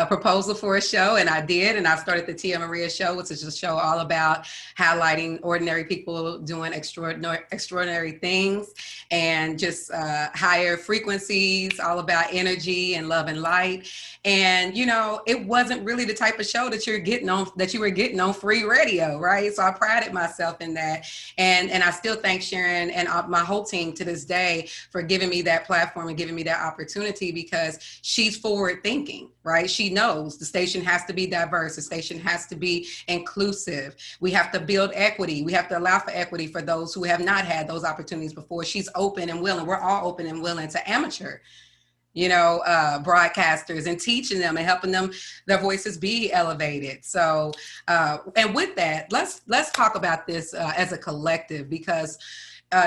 proposal for a show. And I did. And I started the Tia Maria Show, which is a show all about highlighting ordinary people doing extraordinary things, and just higher frequencies, all about energy and love and light. And, it wasn't really the type of show that you were getting on free radio, right? So I prided myself in that. And I still thank Sharon and my whole team to this day for giving me that platform and giving me that opportunity, because she's forward thinking, right? She knows the station has to be diverse. The station has to be inclusive. We have to build equity. We have to allow for equity for those who have not had those opportunities before. She's open and willing. We're all open and willing to amateur broadcasters, and teaching them and helping them, their voices be elevated. So, and with that, let's talk about this as a collective, because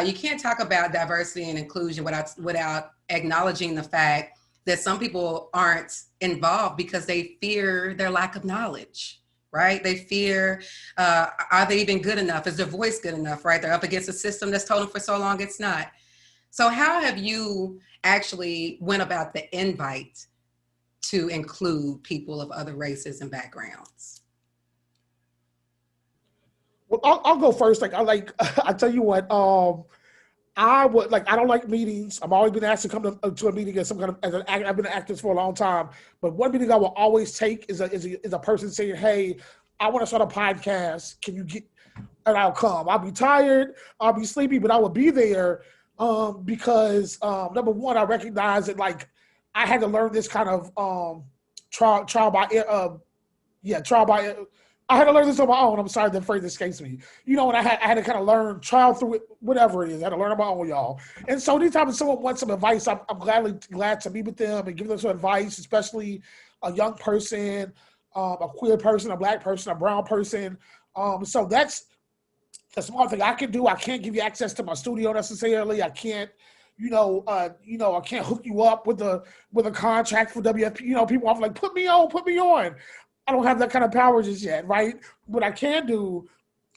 you can't talk about diversity and inclusion without acknowledging the fact that some people aren't involved because they fear their lack of knowledge. Right? They fear, are they even good enough? Is their voice good enough? Right? They're up against a system that's told them for so long it's not. So how have you actually went about the invite to include people of other races and backgrounds?
Well, I'll go first. I tell you what, I don't like meetings. I've always been asked to come to a meeting as I've been an activist for a long time. But one meeting I will always take is a person saying, hey, I want to start a podcast. Can you get, and I'll come. I'll be tired, I'll be sleepy, but I will be there. Because number one, I recognize that I had to learn this kind of trial by I had to learn this on my own. I'm sorry, the phrase escapes me. And I had to kind of learn, trial through it, whatever it is. I had to learn on my own, y'all. And so anytime someone wants some advice, I'm glad to meet with them and give them some advice, especially a young person, a queer person, a Black person, a brown person. So that's that's one thing I can do. I can't give you access to my studio necessarily. I can't, I can't hook you up with a contract for WFP. People are like, put me on. I don't have that kind of power just yet, right? What I can do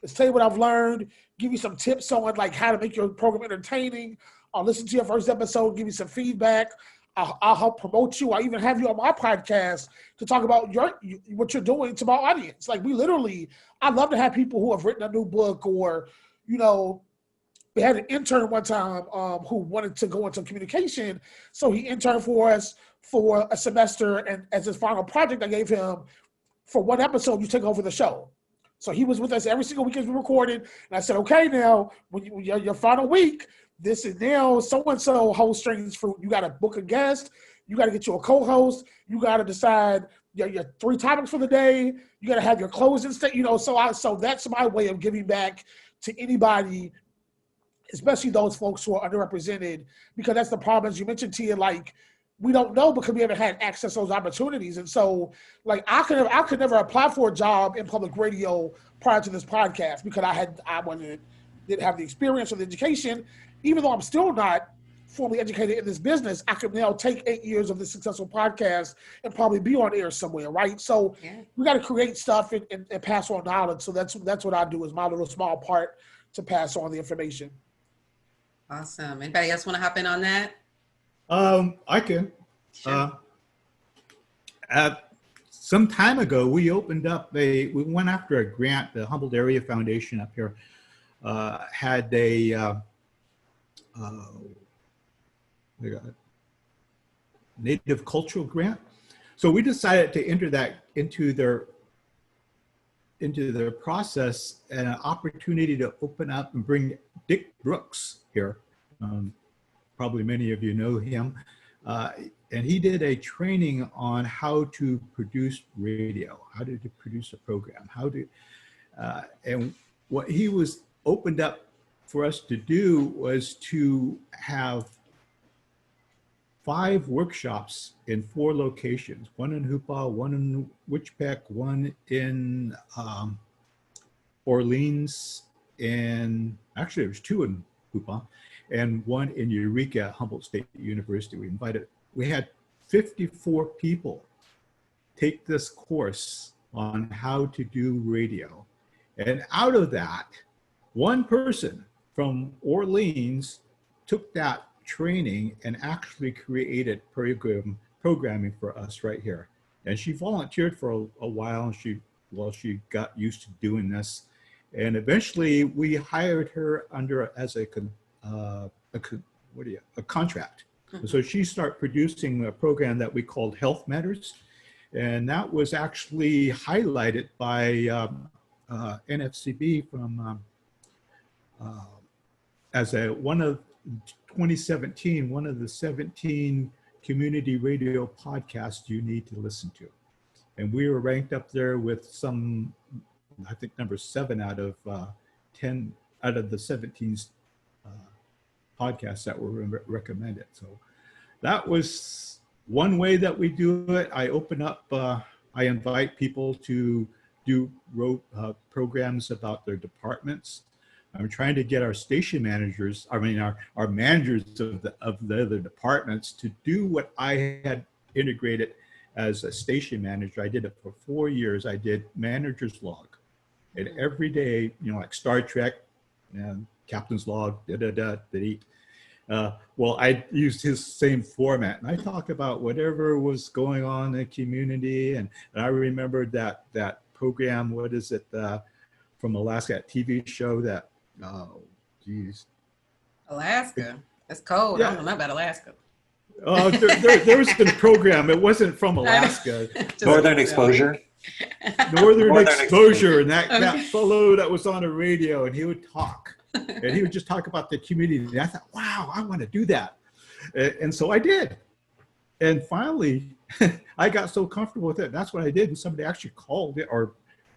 is tell you what I've learned, give you some tips on like how to make your program entertaining. I'll listen to your first episode, give you some feedback. I'll help promote you. I even have you on my podcast to talk about what you're doing to my audience. Like I love to have people who have written a new book, or, we had an intern one time who wanted to go into communication. So he interned for us for a semester. And as his final project, I gave him, for one episode, you take over the show. So he was with us every single week as we recorded. And I said, okay, now, when your final week, this is now so-and-so host Strings Fruit. You got to book a guest. You got to get you a co-host. You got to decide your 3 topics for the day. You got to have your closing statement. So that's my way of giving back to anybody, especially those folks who are underrepresented, because that's the problem. As you mentioned, Tia, like, we don't know because we haven't had access to those opportunities. And so, like, I could never apply for a job in public radio prior to this podcast because didn't have the experience or the education. Even though I'm still not formally educated in this business, I could now take 8 years of this successful podcast and probably be on air somewhere, right? So we got to create stuff and pass on knowledge. So that's what I do, is my little small part to pass on the information.
Awesome. Anybody else want to hop in on that?
I can.
Sure.
Some time ago, we went after a grant. The Humboldt Area Foundation up here had a Native Cultural Grant. So we decided to enter that into their process, and an opportunity to open up and bring Dick Brooks here. Probably many of you know him. And he did a training on how to produce radio, how to produce a program, and what he was opened up for us to do was to have 5 workshops in 4 locations, one in Hoopa, one in Wichpeck, one in Orleans, and actually there was 2 in Hoopa, and one in Eureka at Humboldt State University. We had 54 people take this course on how to do radio. And out of that, one person from Orleans took that training and actually created programming for us right here. And she volunteered for a while, and she got used to doing this. And eventually we hired her as a contract. And so she started producing a program that we called Health Matters. And that was actually highlighted by NFCB from as one of 2017, one of the 17 community radio podcasts you need to listen to. And we were ranked up there with I think number 7 out of 10 out of the 17 podcasts that were recommended. So that was one way that we do it. I open up, I invite people to do programs about their departments. I'm trying to get our station managers, our managers of the other departments to do what I had integrated as a station manager. I did it for 4 years. I did manager's log. And every day, like Star Trek, captain's log, well, I used his same format, and I talk about whatever was going on in the community. And I remembered that program, what is it, from Alaska, that TV show that,
Alaska. That's cold.
Yeah.
I don't know about Alaska.
There was a program. It wasn't from Alaska.
Northern Exposure.
Northern Exposure, and that fellow that was on the radio, and he would talk. And he would just talk about the community. And I thought, wow, I want to do that. And so I did. And finally, I got so comfortable with it. That's what I did. And somebody actually called it or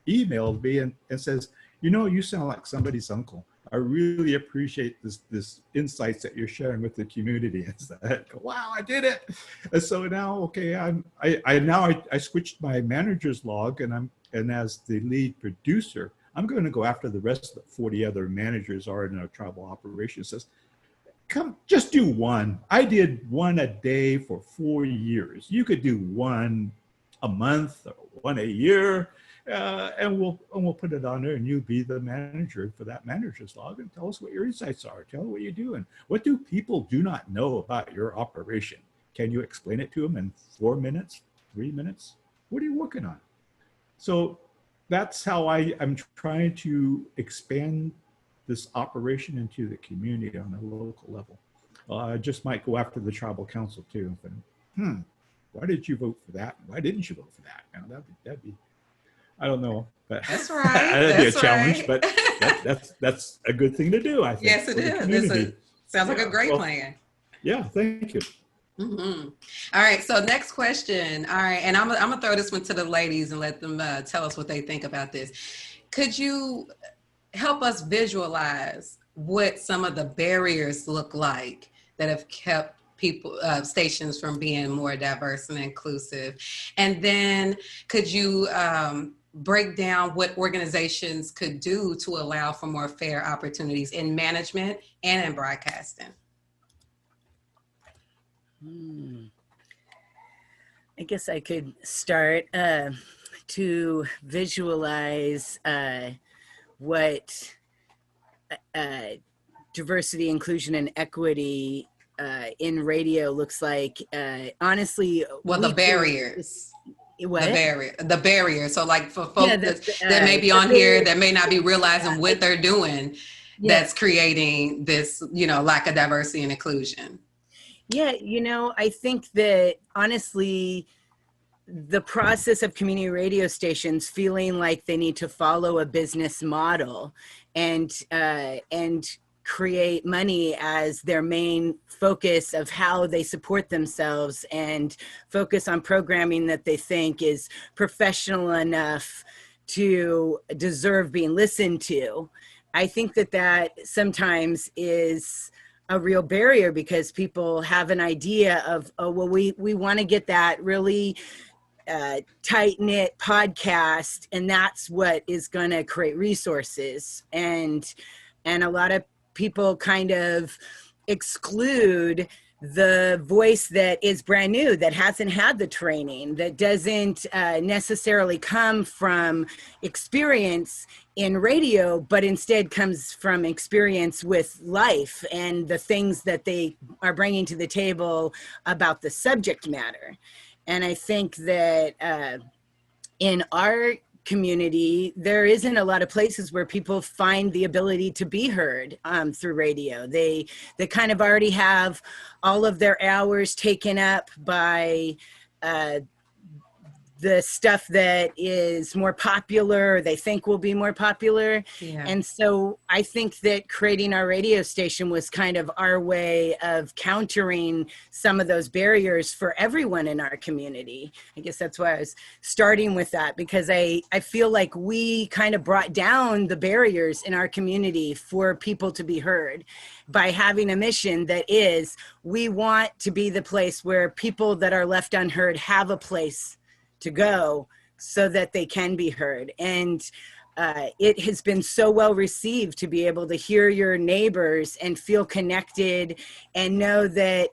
emailed me and says, you sound like somebody's uncle. I really appreciate this insights that you're sharing with the community. And so I go, wow, I did it. And so now, okay, I switched my manager's log, and as the lead producer, I'm going to go after the rest of the 40 other managers are in our tribal operations. Says, come, just do one. I did one a day for 4 years. You could do one a month or one a year, and we'll put it on there, and you be the manager for that manager's log, and tell us what your insights are. Tell what you do, and what do people do not know about your operation. Can you explain it to them in 4 minutes, 3 minutes? What are you working on? So that's how I'm trying to expand this operation into the community on a local level. I just might go after the tribal council too. But, why did you vote for that? Why didn't you vote for that? You know, that'd be I don't know, but
that's right.
that'd be a challenge.
Right.
But that's a good thing to do, I think.
Yes, it is. Sounds like a great plan.
Yeah, thank you.
Mm-hmm. All right, so next question. All right, and I'm gonna throw this one to the ladies and let them tell us what they think about this. Could you help us visualize what some of the barriers look like that have kept people stations from being more diverse and inclusive? And then could you break down what organizations could do to allow for more fair opportunities in management and in broadcasting?
I guess I could start to visualize what diversity, inclusion, and equity in radio looks like. Honestly,
well, the barriers.
What?
The barrier. So like for folks that may be on here that may not be realizing what they're doing, that's creating this, lack of diversity and inclusion.
Yeah, I think that honestly, the process of community radio stations feeling like they need to follow a business model and create money as their main focus of how they support themselves and focus on programming that they think is professional enough to deserve being listened to. I think that sometimes is a real barrier because people have an idea of, oh, well, we want to get that really tight-knit podcast, and that's what is going to create resources. And a lot of people kind of exclude the voice that is brand new, that hasn't had the training, that doesn't necessarily come from experience in radio, but instead comes from experience with life and the things that they are bringing to the table about the subject matter. And I think that in our community, there isn't a lot of places where people find the ability to be heard through radio. They kind of already have all of their hours taken up by the stuff that is more popular, or they think will be more popular. Yeah. And so I think that creating our radio station was kind of our way of countering some of those barriers for everyone in our community. I guess that's why I was starting with that, because I feel like we kind of brought down the barriers in our community for people to be heard by having a mission that is, we want to be the place where people that are left unheard have a place to go so that they can be heard. And it has been so well received to be able to hear your neighbors and feel connected and know that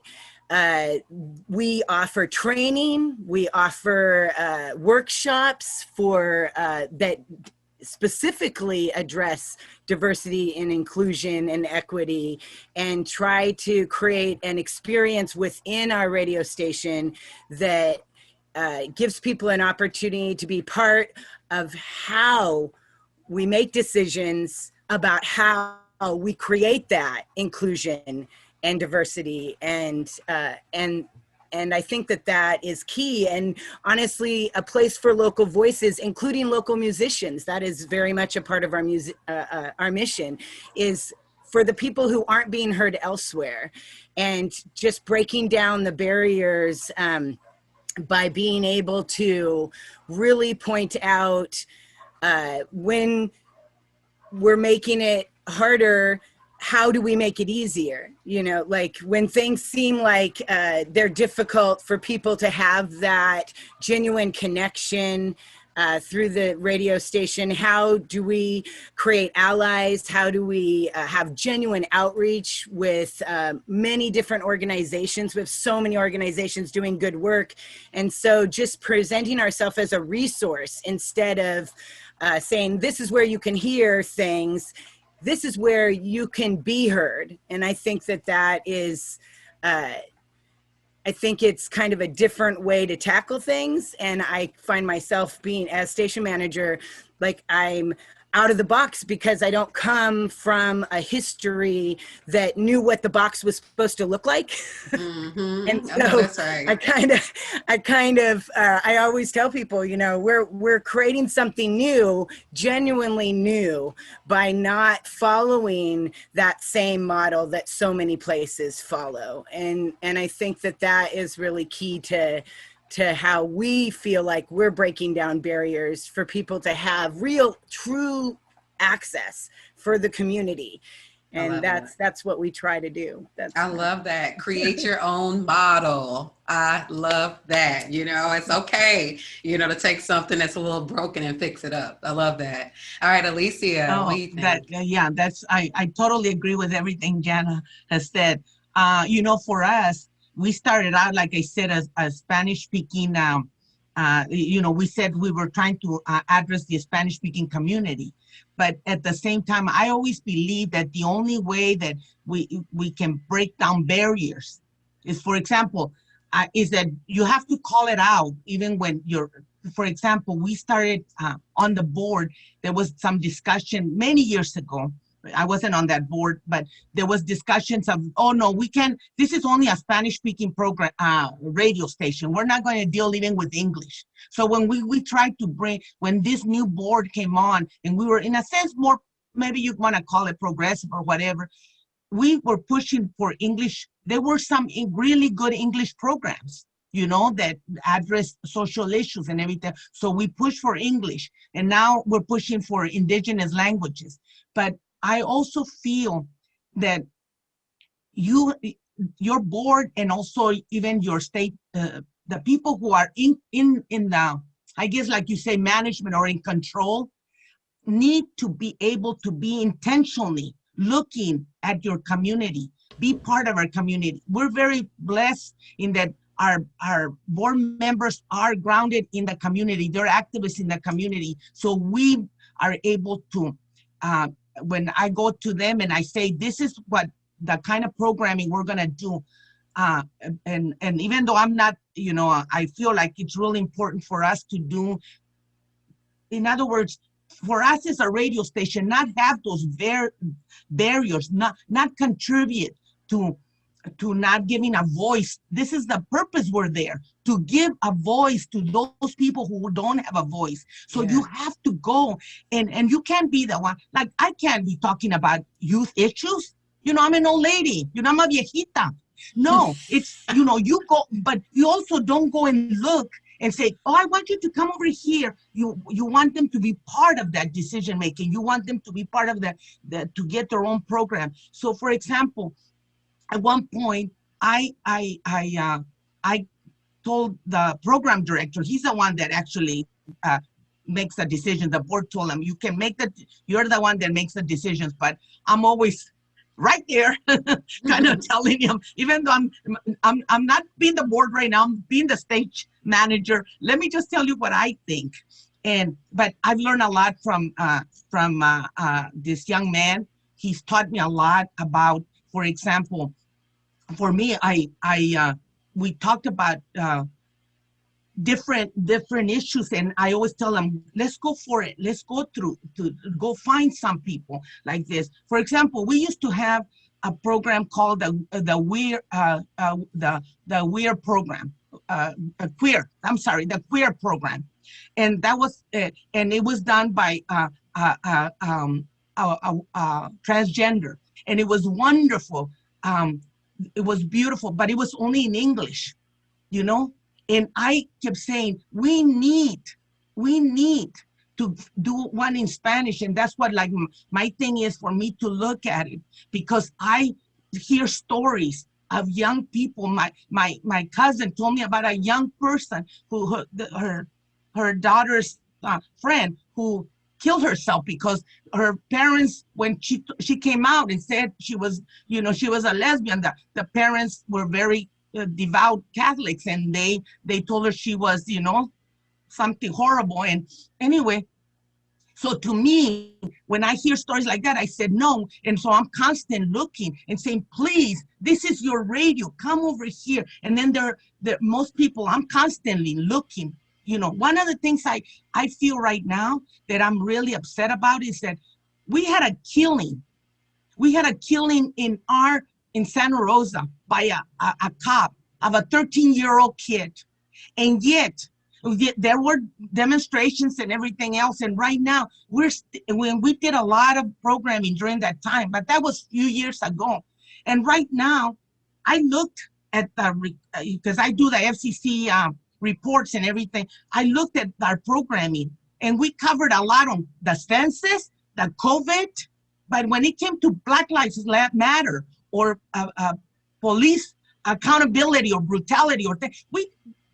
we offer training, we offer workshops for that specifically address diversity and inclusion and equity, and try to create an experience within our radio station that gives people an opportunity to be part of how we make decisions about how we create that inclusion and diversity. And I think that is key. And honestly, a place for local voices, including local musicians, that is very much a part of our mission, is for the people who aren't being heard elsewhere, and just breaking down the barriers by being able to really point out when we're making it harder, how do we make it easier? Like when things seem like they're difficult for people to have that genuine connection through the radio station. How do we create allies? How do we have genuine outreach with many different organizations? We have so many organizations doing good work. And so just presenting ourselves as a resource instead of saying, this is where you can hear things, this is where you can be heard. And I think that is, I think it's kind of a different way to tackle things. And I find myself being, as station manager, like I'm out of the box because I don't come from a history that knew what the box was supposed to look like.
Mm-hmm.
And so
that's right.
I always tell people, you know, we're creating something new, genuinely new, by not following that same model that so many places follow. And I think that is really key to how we feel like we're breaking down barriers for people to have real, true access for the community. And that's what we try to do.
I love that. Create your own model. I love that. You know, it's okay, you know, to take something that's a little broken and fix it up. I love that. All right, Alicia, what do you think?
I totally agree with everything Jana has said. You know, for us, we started out, like I said, as Spanish speaking, you know, we said we were trying to address the Spanish speaking community. But at the same time, I always believe that the only way that we can break down barriers is, for example, is that you have to call it out, even when you're, for example, we started on the board, there was some discussion many years ago. I wasn't on that board, but there was discussions of, oh no, we can't, this is only a Spanish speaking program, radio station. We're not going to deal even with English. So when we tried to bring, when this new board came on, and we were in a sense more, maybe you want to call it progressive or whatever, we were pushing for English. There were some really good English programs, you know, that address social issues and everything. So we pushed for English, and now we're pushing for indigenous languages. But I also feel that your board, and also even your state, the people who are in the, I guess, like you say, management or in control, need to be able to be intentionally looking at your community, be part of our community. We're very blessed in that our board members are grounded in the community. They're activists in the community. So we are able to, when I go to them and I say, this is what the kind of programming we're gonna do. And even though I'm not, you know, I feel like it's really important for us to do, in other words, for us as a radio station, not have those barriers, not contribute to not giving a voice. This is the purpose we're there, to give a voice to those people who don't have a voice. So you have to go, and you can't be the one, like I can't be talking about youth issues. You know, I'm an old lady, you know, I'm a viejita. No, it's, you know, you go, but you also don't go and look and say, oh, I want you to come over here. You want them to be part of that decision making. You want them to be part of that, to get their own program. So for example, at one point, I told the program director, he's the one that actually makes the decision. The board told him, you can make you're the one that makes the decisions, but I'm always right there, kind of telling him, even though I'm not being the board right now, I'm being the stage manager. Let me just tell you what I think. But I've learned a lot from this young man. He's taught me a lot about, for example, for me, we talked about different issues, and I always tell them, let's go for it. Let's go to go find some people like this. For example, we used to have a program called the Weir program, the Queer program, and that was and it was done by transgender, and it was wonderful. It was beautiful, but it was only in English, you know? And I kept saying, we need to do one in Spanish. And that's what, like, my thing is for me to look at it, because I hear stories of young people. My cousin told me about a young person who her daughter's friend who killed herself because her parents, when she came out and said she was, she was a lesbian, the parents were very devout Catholics, and they told her she was, something horrible. And anyway, so to me, when I hear stories like that, I said no. And so I'm constantly looking and saying, please, this is your radio, come over here. And then most people, I'm constantly looking. One of the things I feel right now that I'm really upset about is that we had a killing. We had a killing in Santa Rosa by a cop of a 13-year-old kid. And yet, there were demonstrations and everything else. And right now, when we did a lot of programming during that time, but that was a few years ago. And right now, I looked at because I do the FCC reports and everything. I looked at our programming, and we covered a lot on the census, the COVID, but when it came to Black Lives Matter or police accountability or brutality or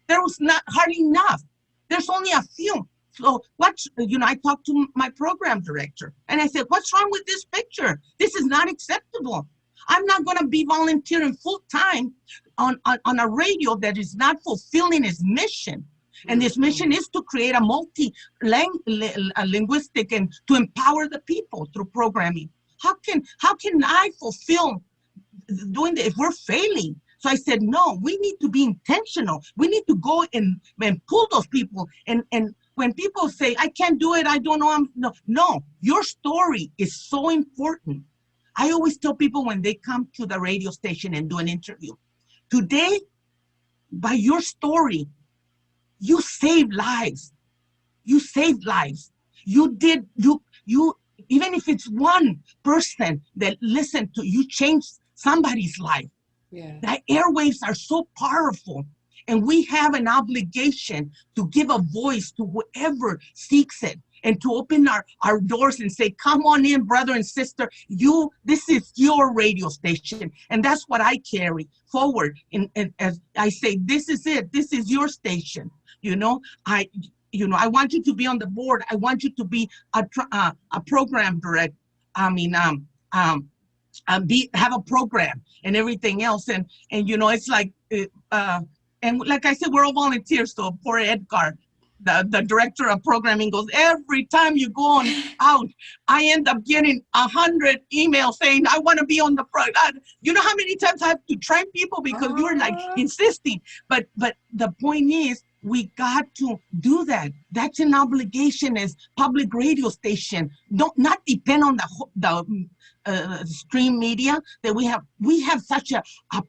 there was not hardly enough. There's only a few. So I talked to my program director and I said, what's wrong with this picture? This is not acceptable. I'm not going to be volunteering full time on a radio that is not fulfilling its mission. And this mission is to create a multi-linguistic and to empower the people through programming. How can I fulfill doing that if we're failing? So I said, no, we need to be intentional. We need to go and pull those people. And when people say, I can't do it, I don't know, no, your story is so important. I always tell people when they come to the radio station and do an interview, today, by your story, you saved lives. You saved lives. You even if it's one person that listened to you, changed somebody's life.
Yeah.
The airwaves are so powerful, and we have an obligation to give a voice to whoever seeks it and to open our doors and say, come on in, brother and sister, this is your radio station. And that's what I carry forward. And as I say, this is it. This is your station. I want you to be on the board. I want you to be a program director. Have a program and everything else. And it's like, and like I said, we're all volunteers. So poor Edgar, the director of programming, goes, every time you go out, I end up getting 100 emails saying, I want to be on the program. You know how many times I have to train people because you're like insisting. But the point is, we got to do that. That's an obligation as public radio station. Not depend on the stream media that we have. We have such a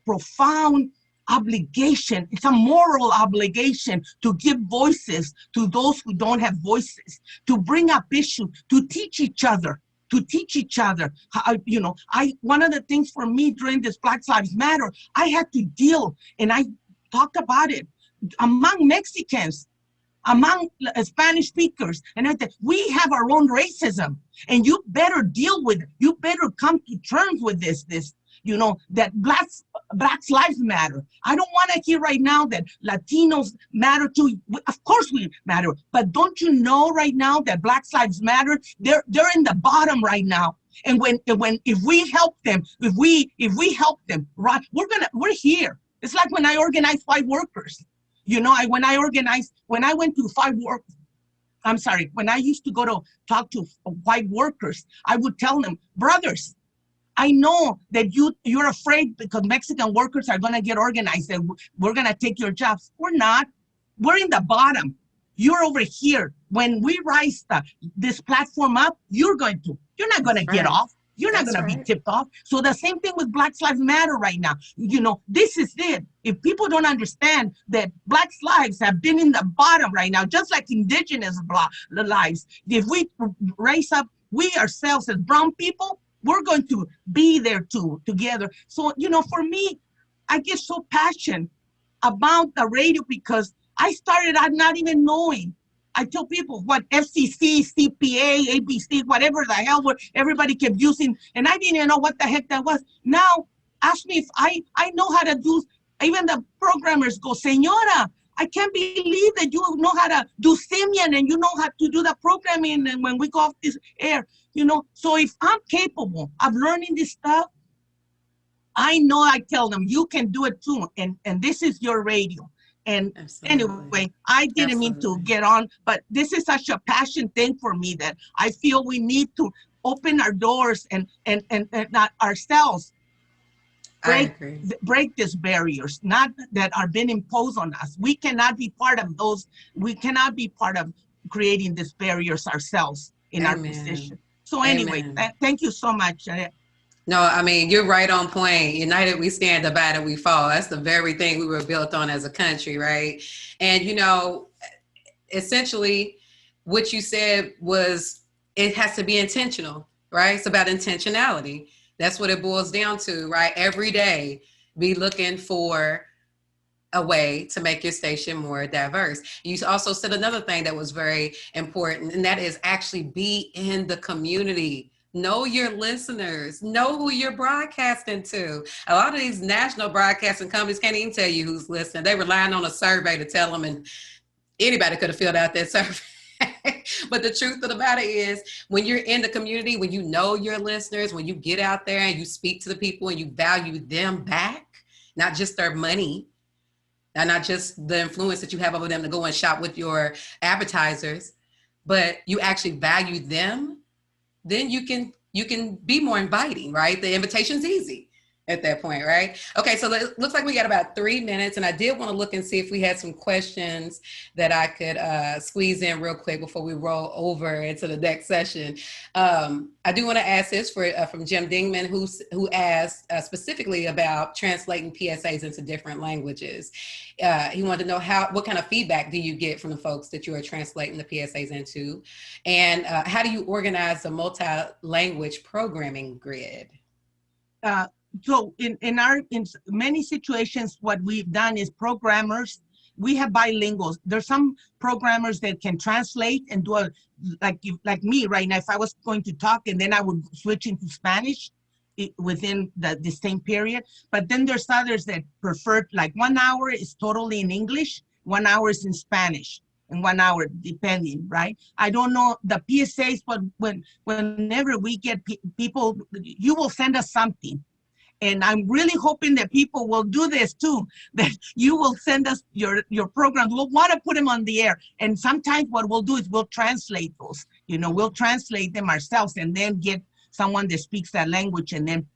profound obligation. It's a moral obligation to give voices to those who don't have voices, to bring up issues, to teach each other. One of the things for me during this Black Lives Matter, I had to deal, and I talked about it, among Mexicans, among Spanish speakers, and we have our own racism, and you better deal with it. You better come to terms with this, that Blacks lives matter. I don't want to hear right now that Latinos matter too. Of course we matter, but don't you know right now that Blacks lives matter? They're in the bottom right now. And if we help them, right, we're here. It's like when I organized white workers. When I used to go to talk to white workers, I would tell them, brothers, I know that you're afraid because Mexican workers are going to get organized and we're going to take your jobs. We're not. We're in the bottom. You're over here. When we rise this platform up, you're not going to get off. You're not going to be tipped off. So the same thing with Black Lives Matter right now. This is it. If people don't understand that Black lives have been in the bottom right now, just like indigenous lives, if we raise up, we ourselves as brown people, we're going to be there too, together. So, for me, I get so passionate about the radio because I started out not even knowing. I tell people what FCC, CPA, ABC, whatever the hell everybody kept using, and I didn't even know what the heck that was. Now, ask me if I know how to do. Even the programmers go, Señora, I can't believe that you know how to do Simian and you know how to do the programming and when we go off this air, you know. So if I'm capable of learning this stuff, I know I tell them, you can do it too. And this is your radio. And
Absolutely.
anyway, I didn't mean to get on, but this is such a passion thing for me that I feel we need to open our doors and not ourselves break these barriers, not that are being imposed on us. We cannot be part of those. We cannot be part of creating these barriers ourselves in our position. So anyway, thank you so much.
No, I mean, you're right on point. United we stand, divided we fall. That's the very thing we were built on as a country, right? And, you know, essentially what you said was it has to be intentional, right? It's about intentionality. That's what it boils down to, right? Every day, be looking for a way to make your station more diverse. You also said another thing that was very important, and that is actually be in the community. Know your listeners, know who you're broadcasting to. A lot of these national broadcasting companies can't even tell you who's listening. They're relying on a survey to tell them, and anybody could have filled out that survey. But the truth of the matter is, when you're in the community, when you know your listeners, when you get out there and you speak to the people and you value them back, not just their money, and not just the influence that you have over them to go and shop with your advertisers, but you actually value them, then you can be more inviting, right? The invitation's easy at that point, right? Okay, so it looks like we got about 3 minutes, and I did want to look and see if we had some questions that I could squeeze in real quick before we roll over into the next session. I do want to ask this from Jim Dingman, who asked specifically about translating PSAs into different languages. He wanted to know what kind of feedback do you get from the folks that you are translating the PSAs into, and how do you organize the multi-language programming grid?
So in many situations, what we've done is programmers, we have bilinguals. There's some programmers that can translate and do like me right now, if I was going to talk and then I would switch into Spanish within the same period. But then there's others that prefer, like 1 hour is totally in English, 1 hour is in Spanish, and 1 hour depending, right? I don't know the PSAs, but whenever we get people, you will send us something. And I'm really hoping that people will do this too, that you will send us your programs. We'll want to put them on the air. And sometimes what we'll do is we'll translate those, we'll translate them ourselves and then get someone that speaks that language, and then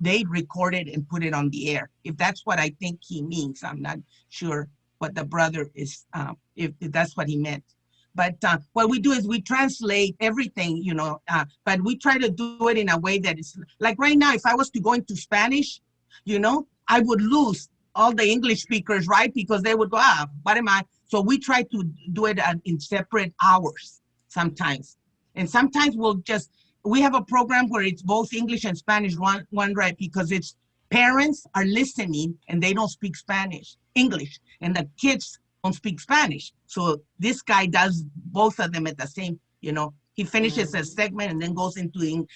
they record it and put it on the air. If that's what I think he means, I'm not sure what the brother is, if that's what he meant. But what we do is we translate everything, but we try to do it in a way that is, like right now, if I was to go into Spanish, I would lose all the English speakers, right? Because they would go, what am I? So we try to do it in separate hours sometimes. And sometimes we have a program where it's both English and Spanish, one right? Because it's parents are listening and they don't speak English, and the kids don't speak Spanish. So this guy does both of them at the same, he finishes a segment and then goes into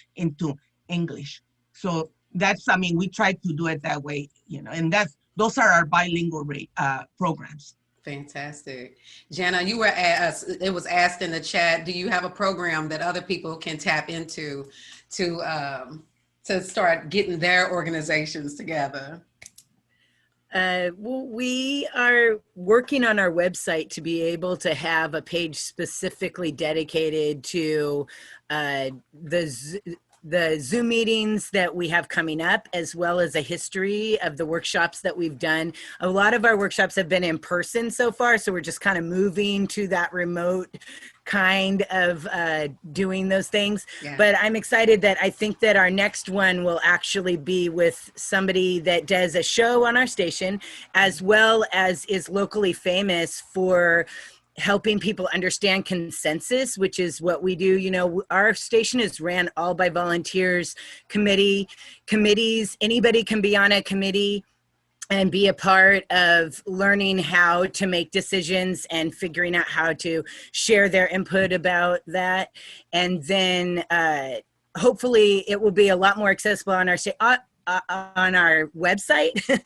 English. So we try to do it that way, and those are our bilingual programs.
Fantastic. Jana, it was asked in the chat, do you have a program that other people can tap into to start getting their organizations together?
Well, we are working on our website to be able to have a page specifically dedicated to the Zoom meetings that we have coming up, as well as a history of the workshops that we've done. A lot of our workshops have been in person so far, so we're just kind of moving to that remote kind of doing those things. Yeah. But I'm excited that I think that our next one will actually be with somebody that does a show on our station, as well as is locally famous for helping people understand consensus, which is what we do. Our station is ran all by volunteers, committees. Anybody can be on a committee and be a part of learning how to make decisions and figuring out how to share their input about that. And then hopefully it will be a lot more accessible on our station. on our website.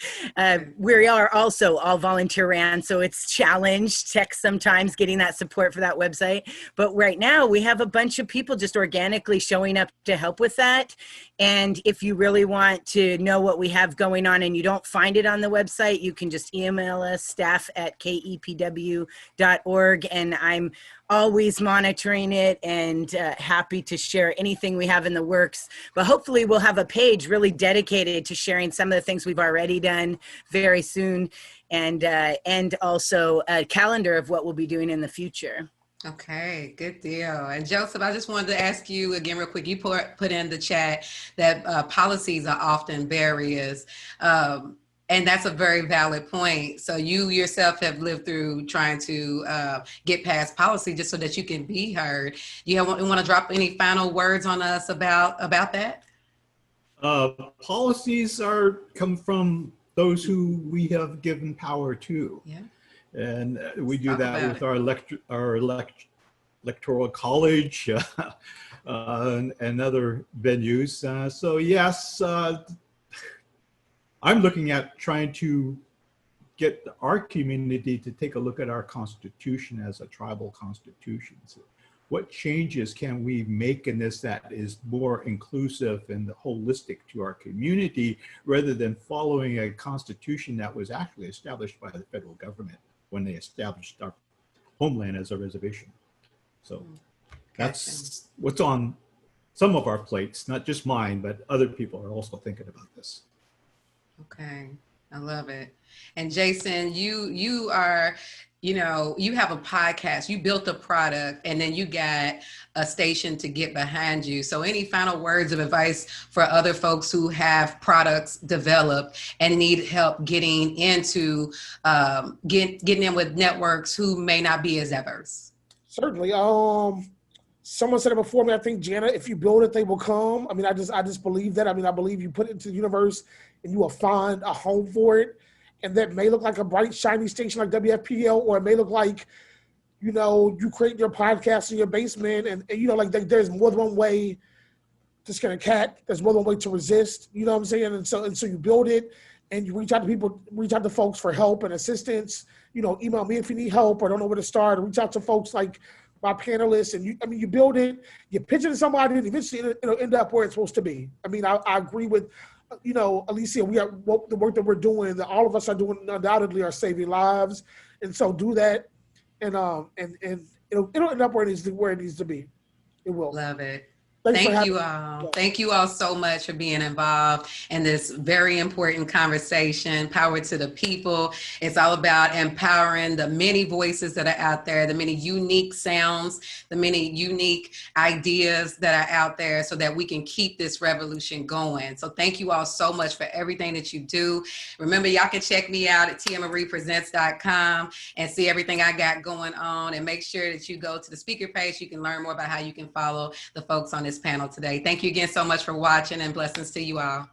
We are also all volunteer ran, so it's challenged tech sometimes getting that support for that website. But right now we have a bunch of people just organically showing up to help with that. And if you really want to know what we have going on and you don't find it on the website, you can just email us, staff@KEPW.org. And I'm always monitoring it and happy to share anything we have in the works. But hopefully we'll have a page really dedicated to sharing some of the things we've already done very soon, and also a calendar of what we'll be doing in the future.
Okay, good deal. And Joseph, I just wanted to ask you again real quick, you put in the chat that policies are often barriers. And that's a very valid point. So you yourself have lived through trying to get past policy just so that you can be heard. You want to drop any final words on us about that?
Policies come from those who we have given power to.
Yeah.
And we do that with our electoral college and other venues. So yes, I'm looking at trying to get our community to take a look at our constitution as a tribal constitution. So what changes can we make in this that is more inclusive and holistic to our community, rather than following a constitution that was actually established by the federal government when they established our homeland as a reservation. So that's what's on some of our plates, not just mine, but other people are also thinking about this.
Okay, I love it. And Jaison, you are, you have a podcast, you built a product, and then you got a station to get behind you. So any final words of advice for other folks who have products developed and need help getting into, getting in with networks who may not be as diverse?
Certainly. Someone said it before me. I think, Jana, if you build it, they will come. I mean, I just believe that. I mean, I believe you put it into the universe and you will find a home for it. And that may look like a bright, shiny station like WFPL, or it may look like, you create your podcast in your basement, and like there's more than one way to skin a cat. There's more than one way to resist. You know what I'm saying? And so you build it, and you reach out to people, reach out to folks for help and assistance. Email me if you need help or don't know where to start. Reach out to folks like my panelists, and you build it, you pitch it to somebody, and eventually it'll end up where it's supposed to be. I mean, I agree with, Alicia, the work that we're doing, that all of us are doing undoubtedly are saving lives. And so do that, and it'll end up where it needs to be. It will.
Love it.
Thank
you all. Thank you all so much for being involved in this very important conversation. Power to the people. It's all about empowering the many voices that are out there, the many unique sounds, the many unique ideas that are out there, so that we can keep this revolution going. So thank you all so much for everything that you do. Remember, y'all can check me out at tiamariepresents.com and see everything I got going on, and make sure that you go to the speaker page. You can learn more about how you can follow the folks on this panel today. Thank you again so much for watching, and blessings to you all.